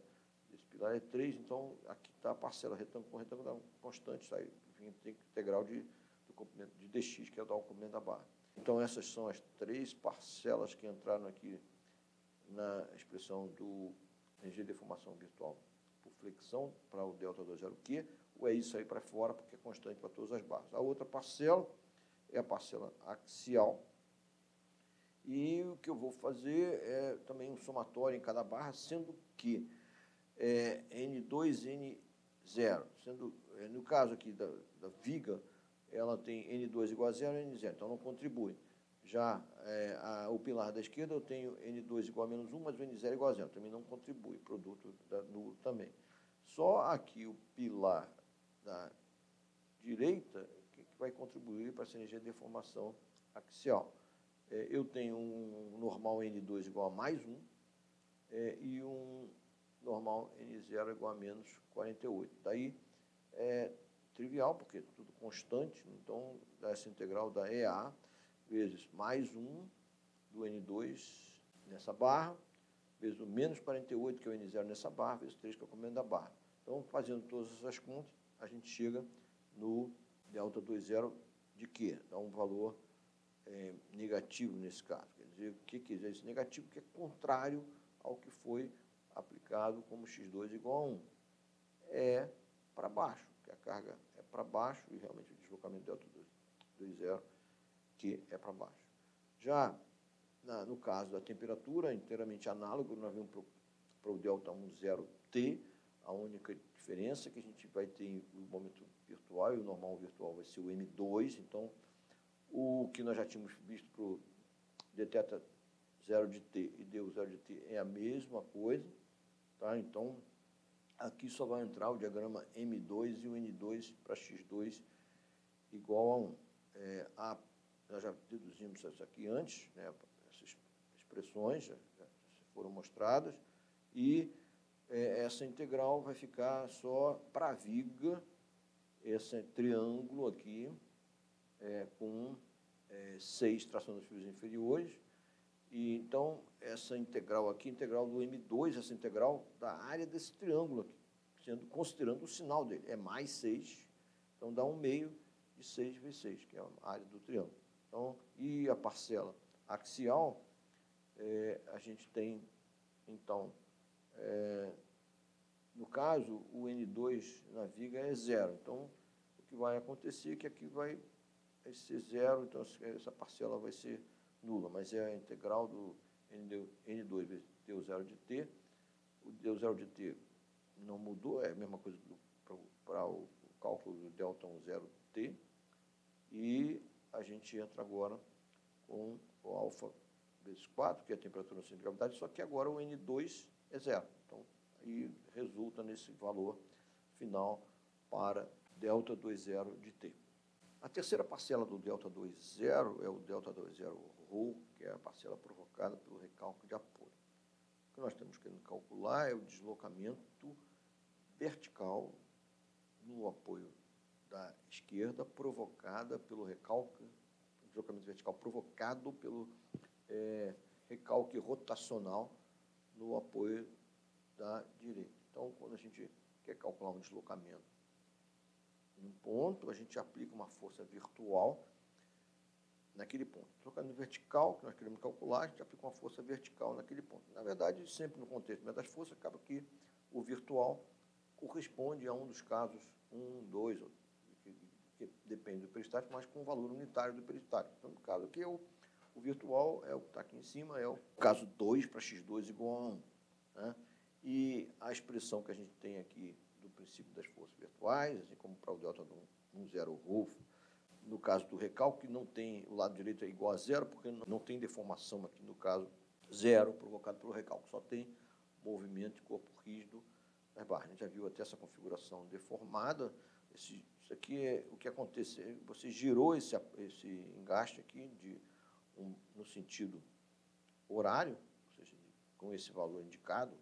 desse pilar é 3, então aqui está a parcela retângulo com retângulo, dá um constante, sai integral do comprimento de dx, que é o comprimento da barra. Então, essas são as três parcelas que entraram aqui na expressão do energia de deformação virtual por flexão para o delta 20Q, ou é isso aí para fora, porque é constante para todas as barras. A outra parcela é a parcela axial, e o que eu vou fazer é também um somatório em cada barra, sendo que N2 e N0, sendo, no caso aqui da viga, ela tem N2 igual a 0 e N0, então não contribui. Já o pilar da esquerda eu tenho N2 igual a menos 1, mas o N0 igual a 0, também não contribui, produto nulo também. Só aqui o pilar da direita que vai contribuir para essa energia de deformação axial. Eu tenho um normal N2 igual a mais 1 e um normal N0 igual a menos 48. Daí é trivial, porque é tudo constante, então dá essa integral da EA vezes mais 1 do N2 nessa barra, vezes o menos 48, que é o N0 nessa barra, vezes 3, que é o comprimento da barra. Então, fazendo todas essas contas, a gente chega no delta 20 de Q, dá um valor negativo nesse caso. Quer dizer, o que quer dizer esse negativo? Que é contrário ao que foi aplicado como x2 igual a 1. É para baixo, que a carga é para baixo e realmente o deslocamento delta 20 que é para baixo. Já no caso da temperatura, inteiramente análogo, nós vamos para o delta 10T, a única diferença é que a gente vai ter o momento virtual e o normal virtual vai ser o M2, então o que nós já tínhamos visto para o detecta 0 de T e deu 0 de T é a mesma coisa, tá? Então, aqui só vai entrar o diagrama M2 e o N2 para X2 igual a 1. Nós já deduzimos isso aqui antes, né? Essas expressões já foram mostradas, e essa integral vai ficar só para a viga, esse triângulo aqui, com 6 traçando os fios inferiores. E, então, essa integral aqui, integral do M2, essa integral da área desse triângulo aqui, considerando o sinal dele, é mais 6, então dá 1/2 de 6 vezes 6, que é a área do triângulo. Então, e a parcela axial, a gente tem, então, no caso, o N2 na viga é 0. Então, o que vai acontecer é que aqui vai ser 0, então essa parcela vai ser nula, mas é a integral do N2 vezes deu0 de t. O deu0 de t não mudou, é a mesma coisa para o cálculo do delta 0t. E a gente entra agora com o alfa vezes 4, que é a temperatura no centro de gravidade, só que agora o N2 é 0. Então, aí resulta nesse valor final para delta 20 de t. A terceira parcela do delta 20 é o delta 20 ρ, que é a parcela provocada pelo recalque de apoio. O que nós temos que calcular é o deslocamento vertical no apoio da esquerda, provocada pelo recalque, deslocamento vertical provocado pelo recalque rotacional no apoio da direita. Então, quando a gente quer calcular um deslocamento em um ponto, a gente aplica uma força virtual naquele ponto. Deslocamento vertical, que nós queremos calcular, a gente aplica uma força vertical naquele ponto. Na verdade, sempre no contexto das forças, acaba que o virtual corresponde a um dos casos 1, 2, que depende do peristático, mas com o valor unitário do peristático. Então, no caso aqui, o virtual é o que está aqui em cima, é o caso 2 para x2 igual a 1. Né? E a expressão que a gente tem aqui do princípio das forças virtuais, assim como para o delta do 10 ρ, no caso do recalque, não tem, o lado direito é igual a 0, porque não tem deformação aqui, no caso 0, provocado pelo recalque, só tem movimento de corpo rígido nas barras. A gente já viu até essa configuração deformada. Isso aqui é o que acontece, você girou esse engaste aqui no sentido horário, ou seja, com esse valor indicado,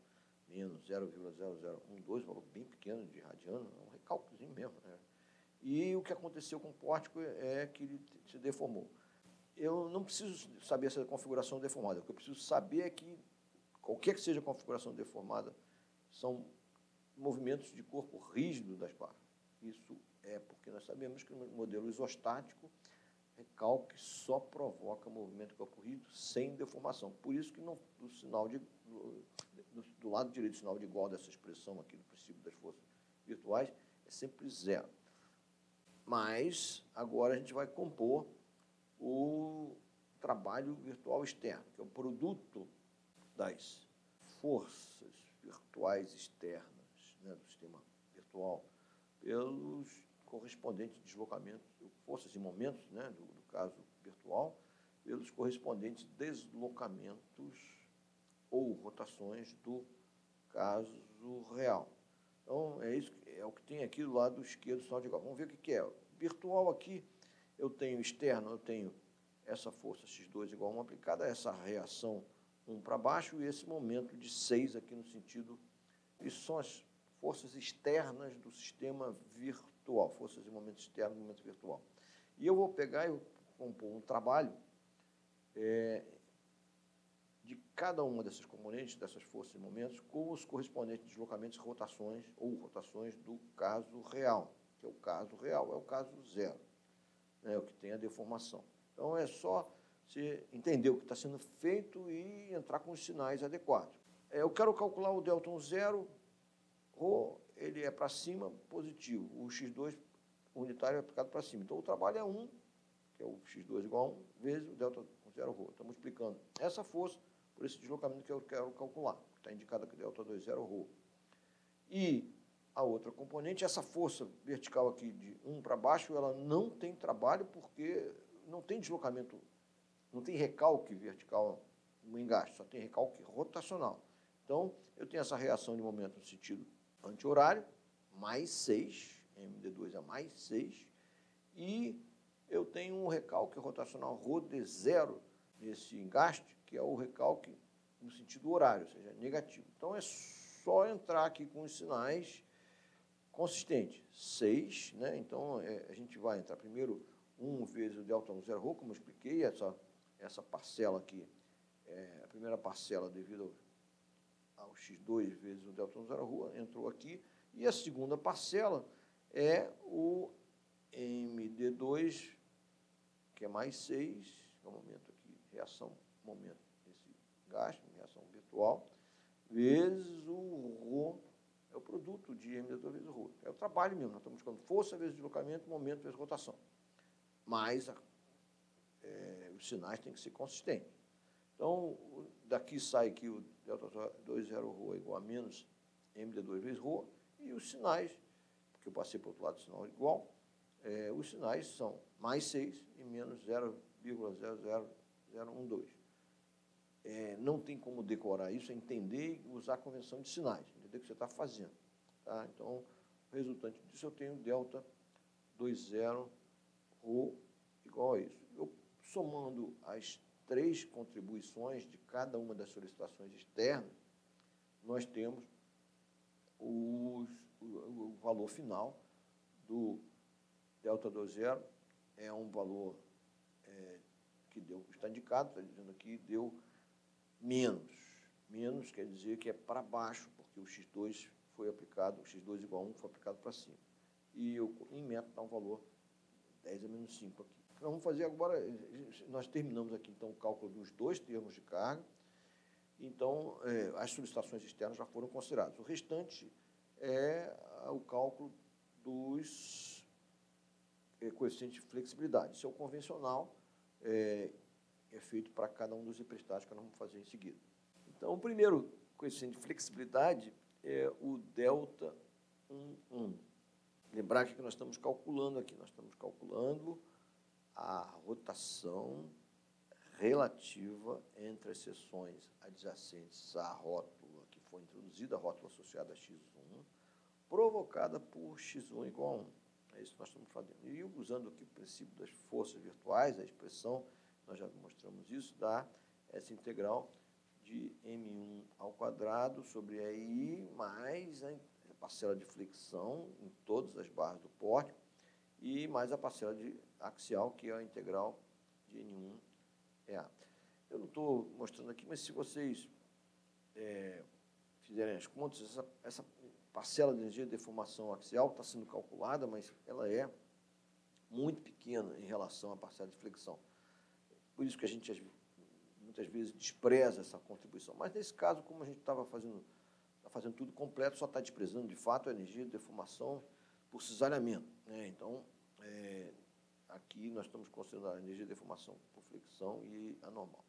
menos 0,0012, valor bem pequeno de radiano, é um recalquezinho mesmo, né? E o que aconteceu com o pórtico é que ele se deformou. Eu não preciso saber essa configuração deformada, o que eu preciso saber é que, qualquer que seja a configuração deformada, são movimentos de corpo rígido das barras. Isso é porque nós sabemos que no modelo isostático, recalque só provoca movimento de corpo rígido sem deformação. Por isso que do lado direito, o sinal de igual dessa expressão aqui do princípio das forças virtuais é sempre 0. Mas agora a gente vai compor o trabalho virtual externo, que é o produto das forças virtuais externas, né, do sistema virtual, pelos correspondentes deslocamentos, forças e momentos, né, do caso virtual, pelos correspondentes deslocamentos ou rotações do caso real. Então, é o que tem aqui do lado esquerdo do sinal de igual. Vamos ver o que é. Virtual aqui, eu tenho externo, eu tenho essa força x2 igual a 1 aplicada, essa reação 1 para baixo e esse momento de 6 aqui no sentido... Isso são as forças externas do sistema virtual, forças e momentos externos do momento virtual. E eu vou pegar e vou compor um trabalho de cada uma dessas componentes, dessas forças e momentos, com os correspondentes deslocamentos, rotações ou rotações do caso real, que é o caso real, é o caso 0, né, o que tem a deformação. Então, é só você entender o que está sendo feito e entrar com os sinais adequados. Eu quero calcular o delta 10 ρ, ele é para cima, positivo. O x2 unitário é aplicado para cima. Então, o trabalho é 1, que é o x2 igual a 1, vezes o delta 10 ρ. Estamos multiplicando essa força por esse deslocamento que eu quero calcular, que está indicado aqui, delta 20 ρ. E a outra componente, essa força vertical aqui de 1 para baixo, ela não tem trabalho porque não tem deslocamento, não tem recalque vertical no engaste, só tem recalque rotacional. Então, eu tenho essa reação de momento no sentido anti-horário, mais 6, MD2 é mais 6, e eu tenho um recalque rotacional Rho de 0 nesse engaste, que é o recalque no sentido horário, ou seja, negativo. Então, é só entrar aqui com os sinais consistentes. 6, né? Então, a gente vai entrar primeiro 1 vezes o delta 0 Rho, como eu expliquei, essa parcela aqui, a primeira parcela devido ao x2 vezes o delta 0 Rho, entrou aqui, e a segunda parcela é o MD2, que é mais 6, que é o momento aqui, reação, momento desse gasto, reação virtual, vezes o Rho, é o produto de MD2 vezes o Rho. É o trabalho mesmo, nós estamos buscando força vezes deslocamento, momento vezes rotação. Mas os sinais têm que ser consistentes. Então, daqui sai que o delta 2 0 Rho é igual a menos MD2 vezes Rho, e os sinais, porque eu passei para o outro lado do sinal igual, os sinais são mais 6 e menos 0,00012. Não tem como decorar isso, é entender e usar a convenção de sinais, entender o que você está fazendo. Tá? Então, resultante disso, eu tenho delta 2,0 Rho igual a isso. Eu, somando as 3 contribuições de cada uma das solicitações externas, nós temos o valor final do delta 2,0, é um valor que está indicado, está dizendo aqui, deu menos. Menos quer dizer que é para baixo, porque o x2 foi aplicado, o x2 igual a 1 foi aplicado para cima. E eu, em método, dá um valor 10 a menos 5 aqui. Nós vamos fazer agora, nós terminamos aqui, então, o cálculo dos 2 termos de carga. Então, as solicitações externas já foram consideradas. O restante é o cálculo dos coeficientes de flexibilidade. Isso é o convencional, é feito para cada um dos hiperestáticos que nós vamos fazer em seguida. Então, o primeiro coeficiente de flexibilidade é o delta 1,1. Lembrar que nós estamos calculando aqui, nós estamos calculando a rotação relativa entre as seções adjacentes à rótula que foi introduzida, a rótula associada a x1, provocada por x1 igual a 1. É isso que nós estamos fazendo. E usando aqui o princípio das forças virtuais, a expressão, nós já mostramos isso, dá essa integral de m1 ao quadrado sobre EI mais a parcela de flexão em todas as barras do pórtico e mais a parcela de axial, que é a integral de N1 EA. Eu não estou mostrando aqui, mas se vocês fizerem as contas, essa parcela de energia de deformação axial está sendo calculada, mas ela é muito pequena em relação à parcela de flexão. Por isso que a gente muitas vezes despreza essa contribuição. Mas nesse caso, como a gente está fazendo tudo completo, só está desprezando de fato a energia de deformação por cisalhamento, né? Então, aqui nós estamos considerando a energia de deformação por flexão e a normal.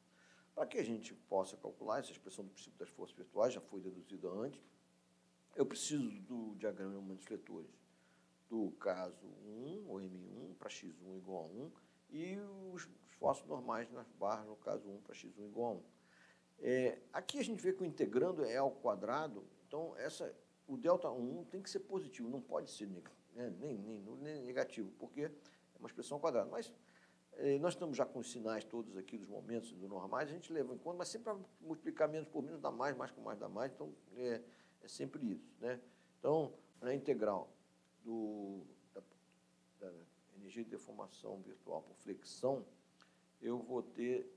Para que a gente possa calcular, essa expressão do princípio das forças virtuais já foi deduzida antes, eu preciso do diagrama de momentos fletores do caso 1, ou M1, para x1 igual a 1, e os esforços normais nas barras, no caso 1 para x1 igual a 1. Aqui a gente vê que o integrando é ao quadrado, então o delta 1 tem que ser positivo, não pode ser nem negativo, porque é uma expressão ao quadrado. Mas nós estamos já com os sinais todos aqui dos momentos do normais, a gente leva em conta, mas sempre para multiplicar menos por menos dá mais, mais com mais dá mais, então é sempre isso, né? Então, na integral da energia de deformação virtual por flexão, eu vou ter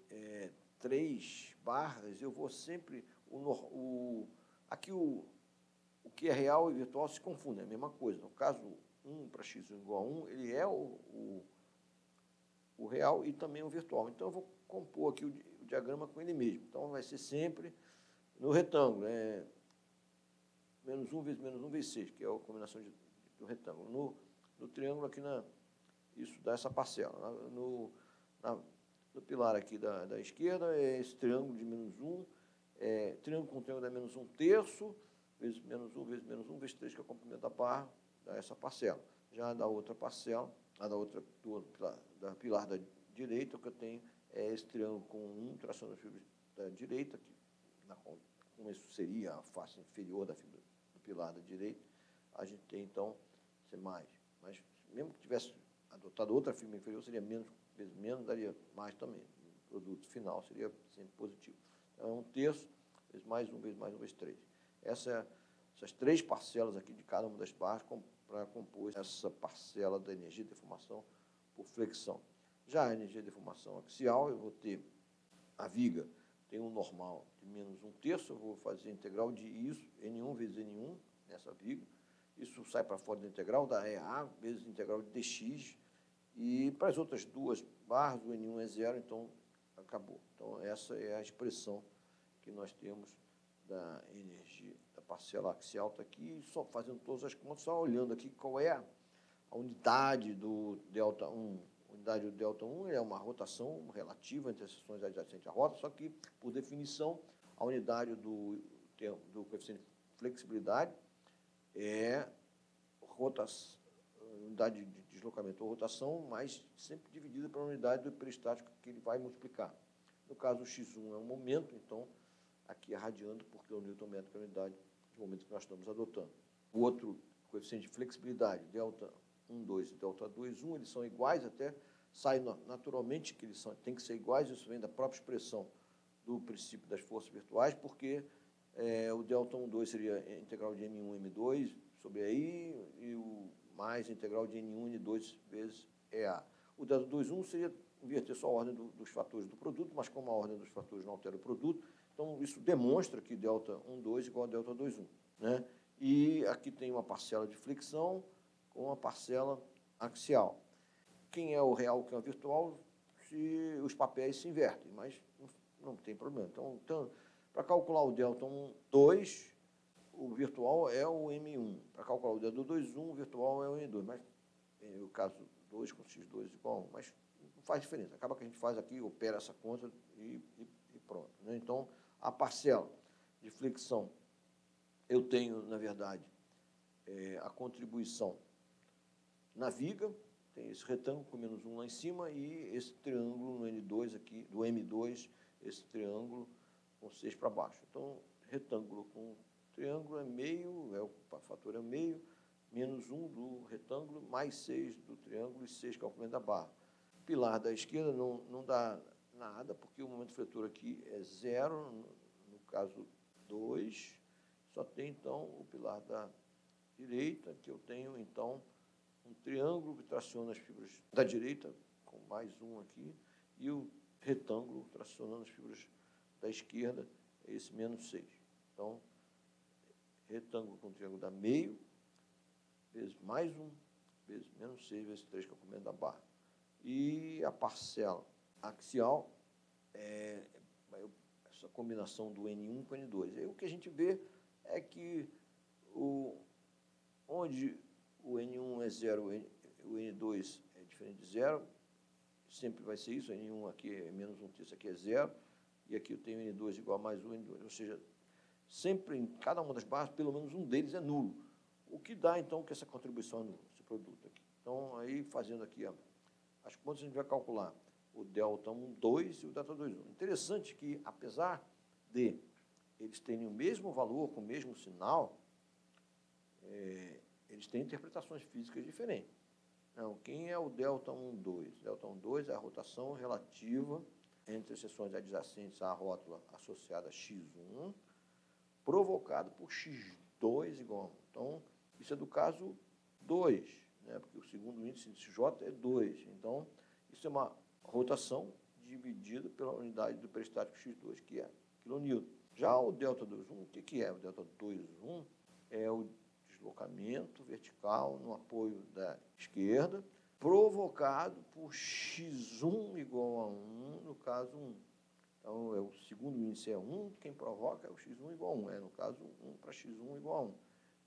3 barras, eu vou sempre... Aqui o que é real e virtual se confundem, é a mesma coisa. No caso 1 para x1 igual a 1, ele é o real e também o virtual. Então, eu vou compor aqui o diagrama com ele mesmo. Então, vai ser sempre no retângulo, menos 1 vezes 6, que é a combinação do retângulo. No triângulo aqui, isso dá essa parcela. No pilar aqui da esquerda, é esse triângulo de menos 1, triângulo com triângulo dá menos 1/3, vezes menos 1, vezes 3, que é o comprimento da barra, dá essa parcela. Já da outra parcela, da pilar da direita, o que eu tenho é esse triângulo com 1 tração da fibra da direita, como isso seria a face inferior da fibra do pilar da direita, a gente tem, então, C+. Mas, mesmo que tivesse adotado outra firma inferior, seria vezes menos, daria mais também. O produto final seria sempre positivo. Então, 1/3, vezes mais 1, vezes mais 1, vezes 3. Essas três parcelas aqui de cada uma das barras para compor essa parcela da energia de deformação por flexão. Já a energia de deformação axial, eu vou ter a viga, tem um normal de menos 1/3, eu vou fazer a integral de isso, N1 vezes N1, nessa viga. Isso sai para fora da integral, dá EA vezes a integral de dx. E para as outras duas barras, o N1 é zero, então acabou. Então, essa é a expressão que nós temos da energia, da parcela axial, está aqui, só fazendo todas as contas, só olhando aqui qual é a unidade do ΔI. A unidade do ΔI é uma rotação relativa entre as seções adjacentes à rota, só que, por definição, a unidade do coeficiente de flexibilidade é unidade de deslocamento ou rotação, mas sempre dividida pela unidade do hiperestático que ele vai multiplicar. No caso, o x1 é um momento, então, aqui é radiando por quilonewton metro, que é a unidade de momento que nós estamos adotando. O outro coeficiente de flexibilidade, ΔI2 e ΔI2, eles são iguais, até sai naturalmente que eles têm que ser iguais, isso vem da própria expressão do princípio das forças virtuais, porque o ΔI2 seria a integral de M1, M2 sobre EI, e o mais a integral de N1, N2 vezes EA. O ΔI2, seria inverter só a ordem dos fatores do produto, mas como a ordem dos fatores não altera o produto, então isso demonstra que ΔI2 igual a ΔI2, né? E aqui tem uma parcela de flexão com uma parcela axial. Quem é o real, quem é o virtual, se os papéis se invertem, mas não tem problema. Então para calcular o ΔI2, o virtual é o M1. Para calcular o ΔI2, o virtual é o M2. Mas, no caso 2 com x2 igual a 1, mas não faz diferença. Acaba que a gente faz aqui, opera essa conta e pronto, né? Então, a parcela de flexão, eu tenho, na verdade, a contribuição na viga, tem esse retângulo com menos 1 lá em cima e esse triângulo no N2 aqui, do M2, esse triângulo com 6 para baixo. Então, retângulo com triângulo é meio, o fator é meio, menos 1 do retângulo, mais 6 do triângulo e 6 que é o comprimento da barra. O pilar da esquerda não dá nada, porque o momento de fletor aqui é 0, no caso 2, só tem, então, o pilar da direita, que eu tenho, então, um triângulo que traciona as fibras da direita, com mais 1 aqui, e o retângulo tracionando as fibras da esquerda, é esse menos 6. Então, retângulo com triângulo dá meio, vezes mais 1, vezes menos 6, vezes 3, que é o comprimento da barra. E a parcela axial é essa combinação do N1 com N2. Aí o que a gente vê é que onde o N1 é 0, o N2 é diferente de 0, sempre vai ser isso, o N1 aqui é menos 1/3, isso aqui é 0, e aqui eu tenho N2 igual a mais 1, N2, ou seja, sempre em cada uma das barras, pelo menos um deles é nulo, o que dá, então, que essa contribuição é nula, esse produto aqui. Então, aí, fazendo aqui as contas, a gente vai calcular o ΔI2 e o ΔI2. Interessante que, apesar de eles terem o mesmo valor, com o mesmo sinal, eles têm interpretações físicas diferentes. Então, quem é o ΔI2? ΔI2 é a rotação relativa entre as seções adjacentes à rótula associada a x1, provocado por x2 igual a 1. Então, isso é do caso 2, né? Porque o segundo índice de J é 2. Então, isso é uma rotação dividida pela unidade do peristático x2, que é kN. Já o ΔI2, o que é o ΔI2? É o deslocamento vertical no apoio da esquerda, provocado por x1 igual a 1, no caso 1. Então, o segundo índice é 1, quem provoca é o x1 igual a 1, no caso 1 para x1 igual a 1.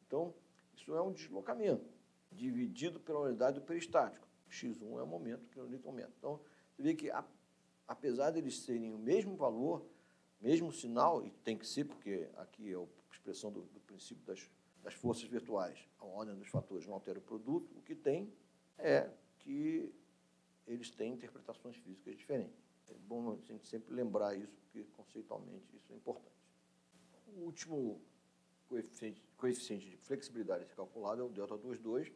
Então, isso é um deslocamento dividido pela unidade do peristático. x1 é o momento, kN/metro. Então, você vê que, apesar de eles terem o mesmo valor, mesmo sinal, e tem que ser, porque aqui é a expressão do princípio das forças virtuais, a ordem dos fatores não altera o produto, o que tem é que eles têm interpretações físicas diferentes. É bom a gente sempre lembrar isso, porque conceitualmente isso é importante. O último coeficiente de flexibilidade calculado é o delta 22,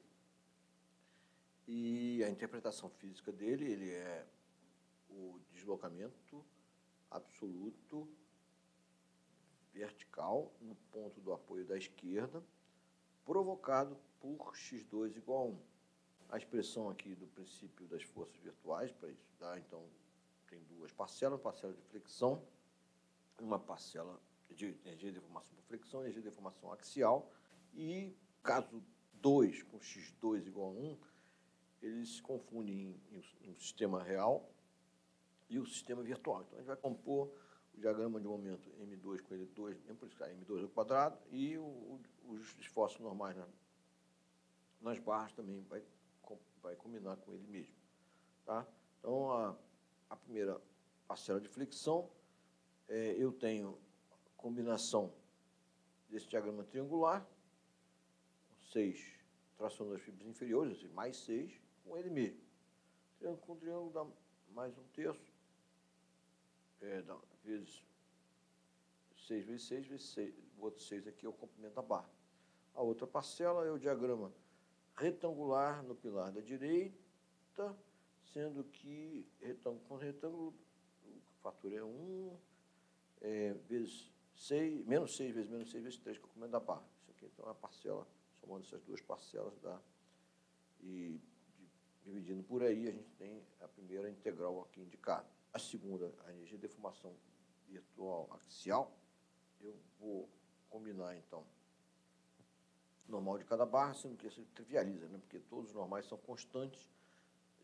e a interpretação física dele, ele é o deslocamento absoluto vertical no ponto do apoio da esquerda, provocado por x2 igual a 1. A expressão aqui do princípio das forças virtuais, para isso dar, então, tem duas parcelas, parcela de flexão, uma parcela de energia de deformação por flexão, energia de deformação axial, e caso 2 com x2 igual a 1, eles se confundem em um sistema real e o sistema virtual. Então, a gente vai compor o diagrama de momento M2 com L2, mesmo por isso que é M2 ao quadrado, e os esforços normais nas barras também vai combinar com ele mesmo. Tá? Então, a primeira parcela de flexão, eu tenho combinação desse diagrama triangular, 6 tração das fibras inferiores, ou seja, mais 6, com ele mesmo. Triângulo com triângulo dá mais 1/3, vezes 6 vezes 6 vezes 6. O outro 6 aqui é o comprimento da barra. A outra parcela é o diagrama retangular no pilar da direita, sendo que retângulo com retângulo, o fator é 1, vezes 6, menos 6 vezes 3, que é o comprimento da barra. Isso aqui, então, é a parcela, somando essas duas parcelas, dividindo por aí, a gente tem a primeira integral aqui indicada. A segunda, a energia de deformação virtual axial, eu vou combinar, então, normal de cada barra, sendo que isso trivializa, né? Porque todos os normais são constantes,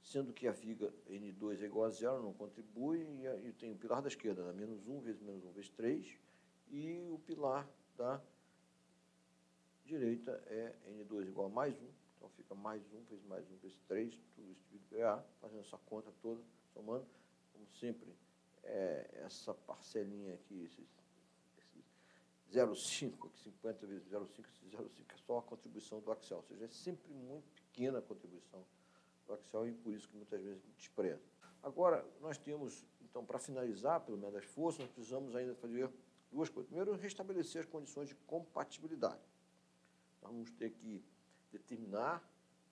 sendo que a viga N2 é igual a 0, não contribui, e tem o pilar da esquerda, né? Menos 1 vezes 3, e o pilar da direita é N2 igual a mais 1, então fica mais 1 vezes 3, tudo isso dividido por A, fazendo essa conta toda, somando, como sempre, essa parcelinha aqui, esse 0,5, aqui 50 vezes 0,5, esse 0,5 é só a contribuição do axial, ou seja, é sempre muito pequena a contribuição do axial e por isso que muitas vezes despreza. Agora, nós temos, então, para finalizar, pelo menos das forças, nós precisamos ainda fazer duas coisas. Primeiro, restabelecer as condições de compatibilidade. Nós vamos ter que determinar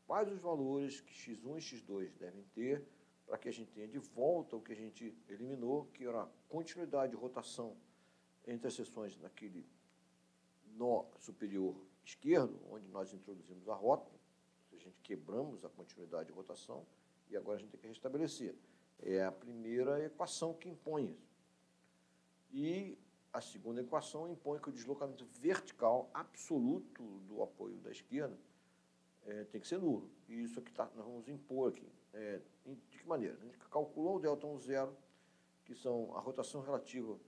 quais os valores que x1 e x2 devem ter para que a gente tenha de volta o que a gente eliminou, que era a continuidade de rotação entre as seções naquele nó superior esquerdo, onde nós introduzimos a rótula, a gente quebramos a continuidade de rotação e agora a gente tem que restabelecer. É a primeira equação que impõe isso. E a segunda equação impõe que o deslocamento vertical absoluto do apoio da esquerda tem que ser nulo. E isso aqui nós vamos impor aqui. De que maneira? A gente calculou o delta 1,0, que são a rotação relativa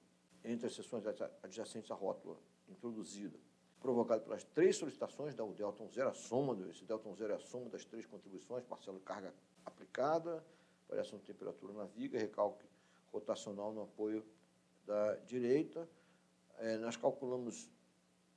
entre as seções adjacentes à rótula introduzida, provocada pelas três solicitações, o delta 1,0, esse delta 1,0 é a soma das três contribuições, parcela de carga aplicada, variação de temperatura na viga, recalque rotacional no apoio da direita. Nós calculamos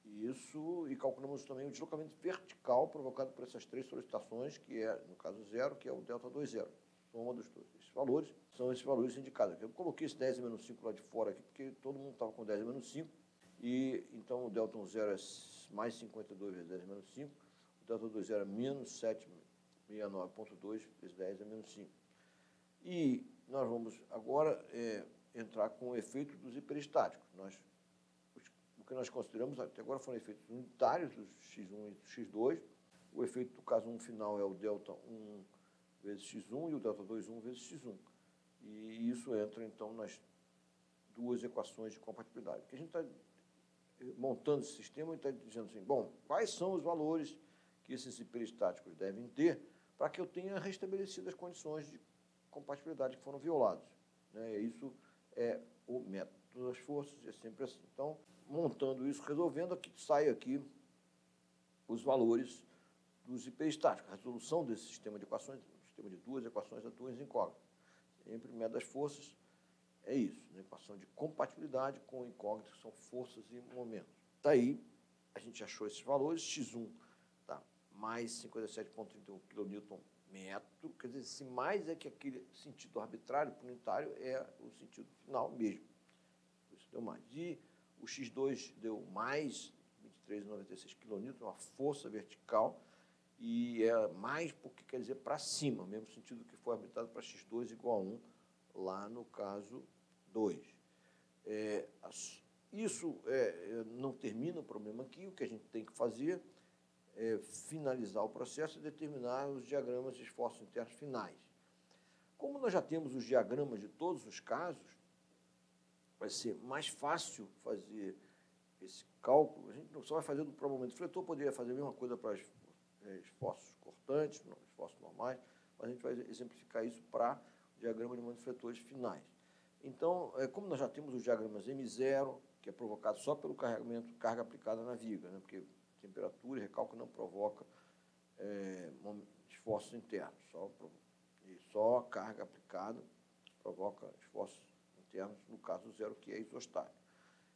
isso e calculamos também o deslocamento vertical provocado por essas três solicitações, que é, no caso 0, que é o delta 2,0. Soma dos dois. Esses valores são esses valores indicados aqui. Eu coloquei esse 10 menos 5 lá de fora aqui, porque todo mundo estava com 10 menos 5, e então o delta 1,0 é mais 52 vezes 10 menos 5, o delta 2,0 é menos 769,2 vezes 10 é menos 5. E nós vamos agora entrar com o efeito dos hiperestáticos. O que nós consideramos até agora foram efeitos unitários, dos x1 e do x2. O efeito do caso 1 final é o delta 1 vezes x1 e o delta 2, 1 vezes x1. E isso entra, então, nas duas equações de compatibilidade. Porque a gente está montando esse sistema e está dizendo assim, bom, quais são os valores que esses hiperestáticos devem ter para que eu tenha restabelecido as condições de compatibilidade que foram violadas. Né? Isso é o método das forças, é sempre assim. Então, montando isso, resolvendo, aqui sai aqui os valores dos hiperestáticos, a resolução desse sistema de equações, um sistema de duas equações a duas incógnitas. Sempre o método das forças é isso, né? Equação de compatibilidade com incógnitas, que são forças e momentos. Daí, a gente achou esses valores, x1 tá, mais 57,31 kN metro, quer dizer, se mais é que aquele sentido arbitrário, unitário, é o sentido final mesmo. Isso deu mais. E o x2 deu mais 23,96 kN, uma força vertical, e é mais porque quer dizer para cima, mesmo sentido que foi habilitado para x2 igual a 1, lá no caso 2. Isso não termina o problema aqui, o que a gente tem que fazer é finalizar o processo e determinar os diagramas de esforços internos finais. Como nós já temos os diagramas de todos os casos, vai ser mais fácil fazer esse cálculo. A gente não só vai fazer do próprio momento fletor, poderia fazer a mesma coisa para esforços cortantes, esforços normais, mas a gente vai exemplificar isso para o diagrama de momentos fletores finais. Então, como nós já temos os diagramas M0, que é provocado só pelo carga aplicada na viga, né, porque temperatura e recálculo não provoca esforços internos, só carga aplicada provoca esforços internos, no caso zero, que é isostático.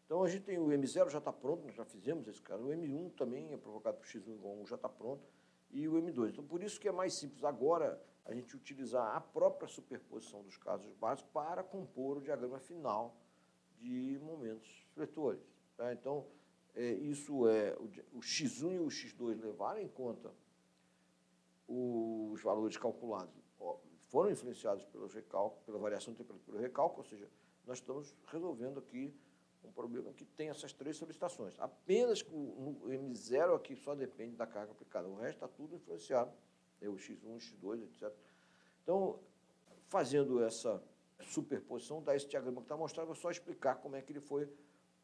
Então, a gente tem o M0, já está pronto, nós já fizemos esse caso. O M1 também é provocado por x1 igual a 1, já está pronto, e o M2. Então, por isso que é mais simples agora a gente utilizar a própria superposição dos casos básicos para compor o diagrama final de momentos fletores. Tá? Então, isso é o x1 e o x2 levaram em conta os valores calculados, foram influenciados pelos recálculos, pela variação de temperatura e recálculo, ou seja, nós estamos resolvendo aqui um problema que tem essas três solicitações. Apenas que o M0 aqui só depende da carga aplicada, o resto está tudo influenciado, o x1, o x2, etc. Então, fazendo essa superposição, dá esse diagrama que está mostrado, vou só explicar como é que ele foi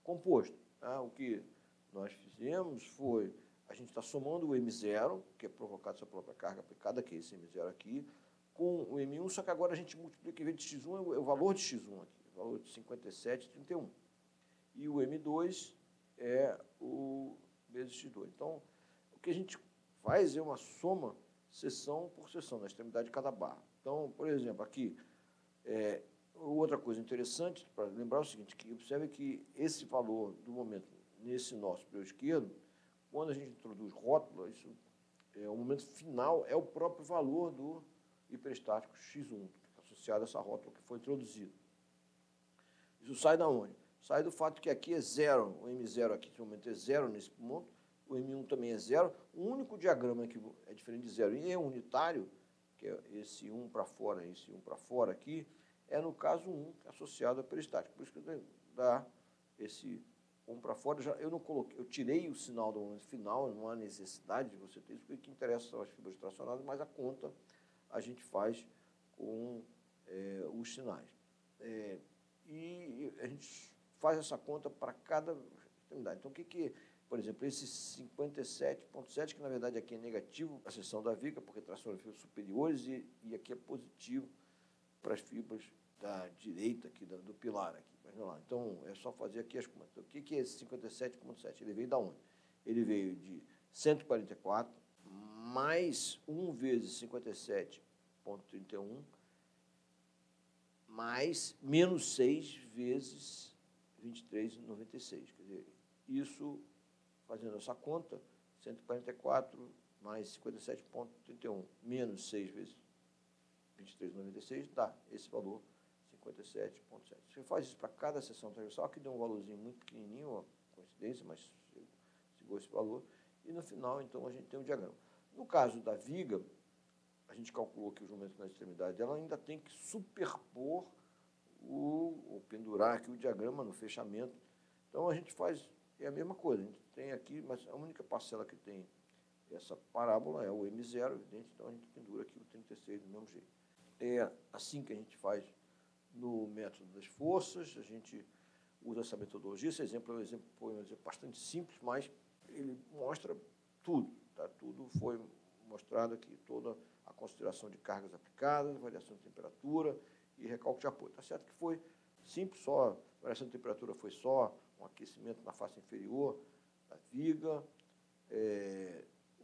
composto. Tá? O que nós fizemos foi, a gente está somando o M0, que é provocado pela própria carga aplicada, que é esse M0 aqui, com o M1, só que agora a gente multiplica, em vez de x1, é o valor de x1 aqui, o valor de 57,31. E o M2 é o vezes x2. Então, o que a gente faz é uma soma seção por seção, na extremidade de cada barra. Então, por exemplo, aqui, outra coisa interessante para lembrar é o seguinte, que observe que esse valor do momento, nesse nosso superior esquerdo, quando a gente introduz rótula, isso o momento final é o próprio valor do hiperestático x1, associado a essa rótula que foi introduzida. Isso sai da onde? Sai do fato que aqui é zero, o M0 aqui, nesse momento, é zero nesse ponto, o M1 também é zero. O único diagrama que é diferente de zero e é unitário, que é esse 1 para fora e esse 1 para fora aqui, é no caso 1, associado ao peristático. Por isso que dá esse 1 para fora. Eu não coloquei, eu tirei o sinal do momento final, não há necessidade de você ter isso, porque o que interessa são as fibras tracionadas, mas a conta a gente faz com os sinais. E a gente faz essa conta para cada extremidade. Então, por exemplo, esse 57,7, que na verdade aqui é negativo para a seção da viga, porque traciona fibras superiores, e aqui é positivo para as fibras da direita aqui, do pilar aqui. Mas vamos lá. Então, é só fazer aqui as contas. Então, o que é esse 57,7? Ele veio da onde? Ele veio de 144 mais 1 vezes 57,31 mais menos 6 vezes 23,96. Quer dizer, isso, fazendo essa conta, 144 mais 57,31 menos 6 vezes 23,96 dá esse valor, 57,7. Você faz isso para cada seção transversal, que deu um valorzinho muito pequenininho, uma coincidência, mas chegou esse valor, e no final, então, a gente tem um diagrama. No caso da viga, a gente calculou que os momentos na extremidade dela ainda tem que superpor ou pendurar aqui o diagrama no fechamento. Então, a gente faz a mesma coisa. A gente tem aqui, mas a única parcela que tem essa parábola é o M0, evidente, então a gente pendura aqui o 36 do mesmo jeito. É assim que a gente faz no método das forças, a gente usa essa metodologia. Esse exemplo foi um exemplo bastante simples, mas ele mostra tudo. Tá? Tudo foi mostrado aqui, toda a consideração de cargas aplicadas, variação de temperatura e recálculo de apoio. Está certo que foi simples, só a variação de temperatura foi só um aquecimento na face inferior da viga,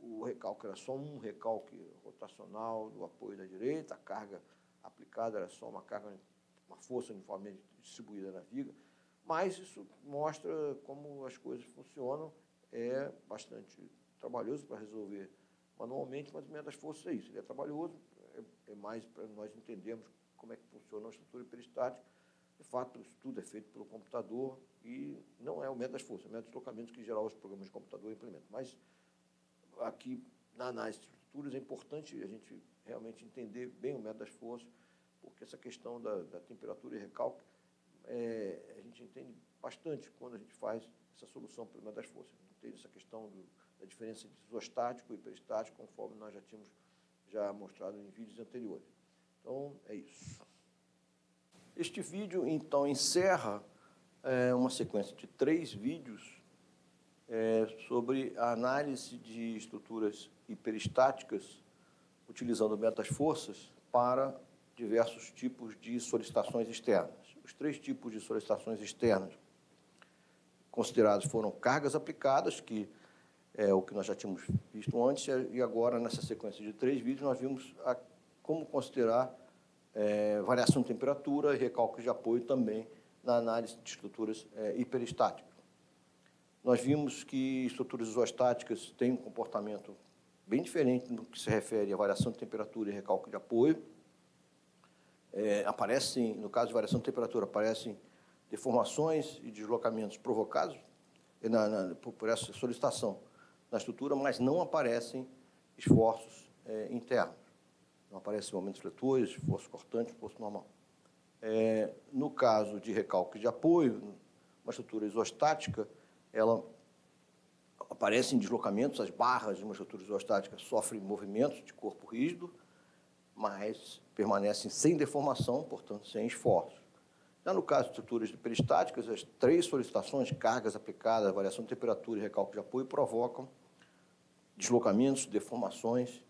o recálculo era só um recálculo rotacional do apoio da direita, a carga aplicada era só uma força uniformemente distribuída na viga, mas isso mostra como as coisas funcionam, é bastante trabalhoso para resolver manualmente, mas o método das forças é isso, ele é trabalhoso, é mais para nós entendermos como é que funciona a estrutura hiperestática, De fato, isso tudo é feito pelo computador e não é o método das forças, é o método de deslocamentos que, em geral, os programas de computador implementam. Mas, aqui, na análise de estruturas, é importante a gente realmente entender bem o método das forças, porque essa questão da temperatura e recalque, a gente entende bastante quando a gente faz essa solução pelo método das forças. Entende essa questão da diferença entre isostático e hiperestático, conforme nós já tínhamos mostrado em vídeos anteriores. Então, é isso. Este vídeo, então, encerra uma sequência de 3 vídeos sobre a análise de estruturas hiperestáticas, utilizando o método das forças para diversos tipos de solicitações externas. Os 3 tipos de solicitações externas considerados foram cargas aplicadas, que é o que nós já tínhamos visto antes, e agora, nessa sequência de 3 vídeos, nós vimos como considerar variação de temperatura e recalque de apoio também na análise de estruturas hiperestáticas. Nós vimos que estruturas isostáticas têm um comportamento bem diferente no que se refere à variação de temperatura e recalque de apoio. Aparecem, no caso de variação de temperatura, aparecem deformações e deslocamentos provocados por essa solicitação na estrutura, mas não aparecem esforços internos. Não aparecem momentos fletores, esforço cortante, esforço normal. No caso de recalque de apoio, uma estrutura isostática, ela aparecem deslocamentos, as barras de uma estrutura isostática sofrem movimentos de corpo rígido, mas permanecem sem deformação, portanto, sem esforço. Já no caso de estruturas hiperestáticas, as 3 solicitações, cargas aplicadas, variação de temperatura e recalque de apoio, provocam deslocamentos, deformações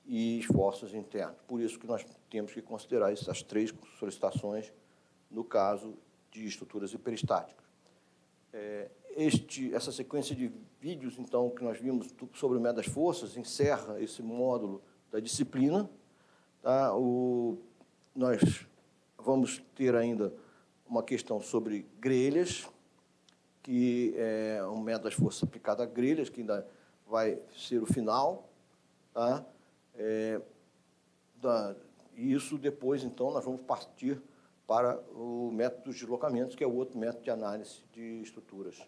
e esforços internos. Por isso que nós temos que considerar essas 3 solicitações no caso de estruturas hiperestáticas. Essa sequência de vídeos, então, que nós vimos sobre o método das forças, encerra esse módulo da disciplina. Tá? Nós vamos ter ainda uma questão sobre grelhas, que é um método das forças aplicado a grelhas, que ainda vai ser o final. Tá? E isso depois, então, nós vamos partir para o método dos deslocamentos, que é o outro método de análise de estruturas.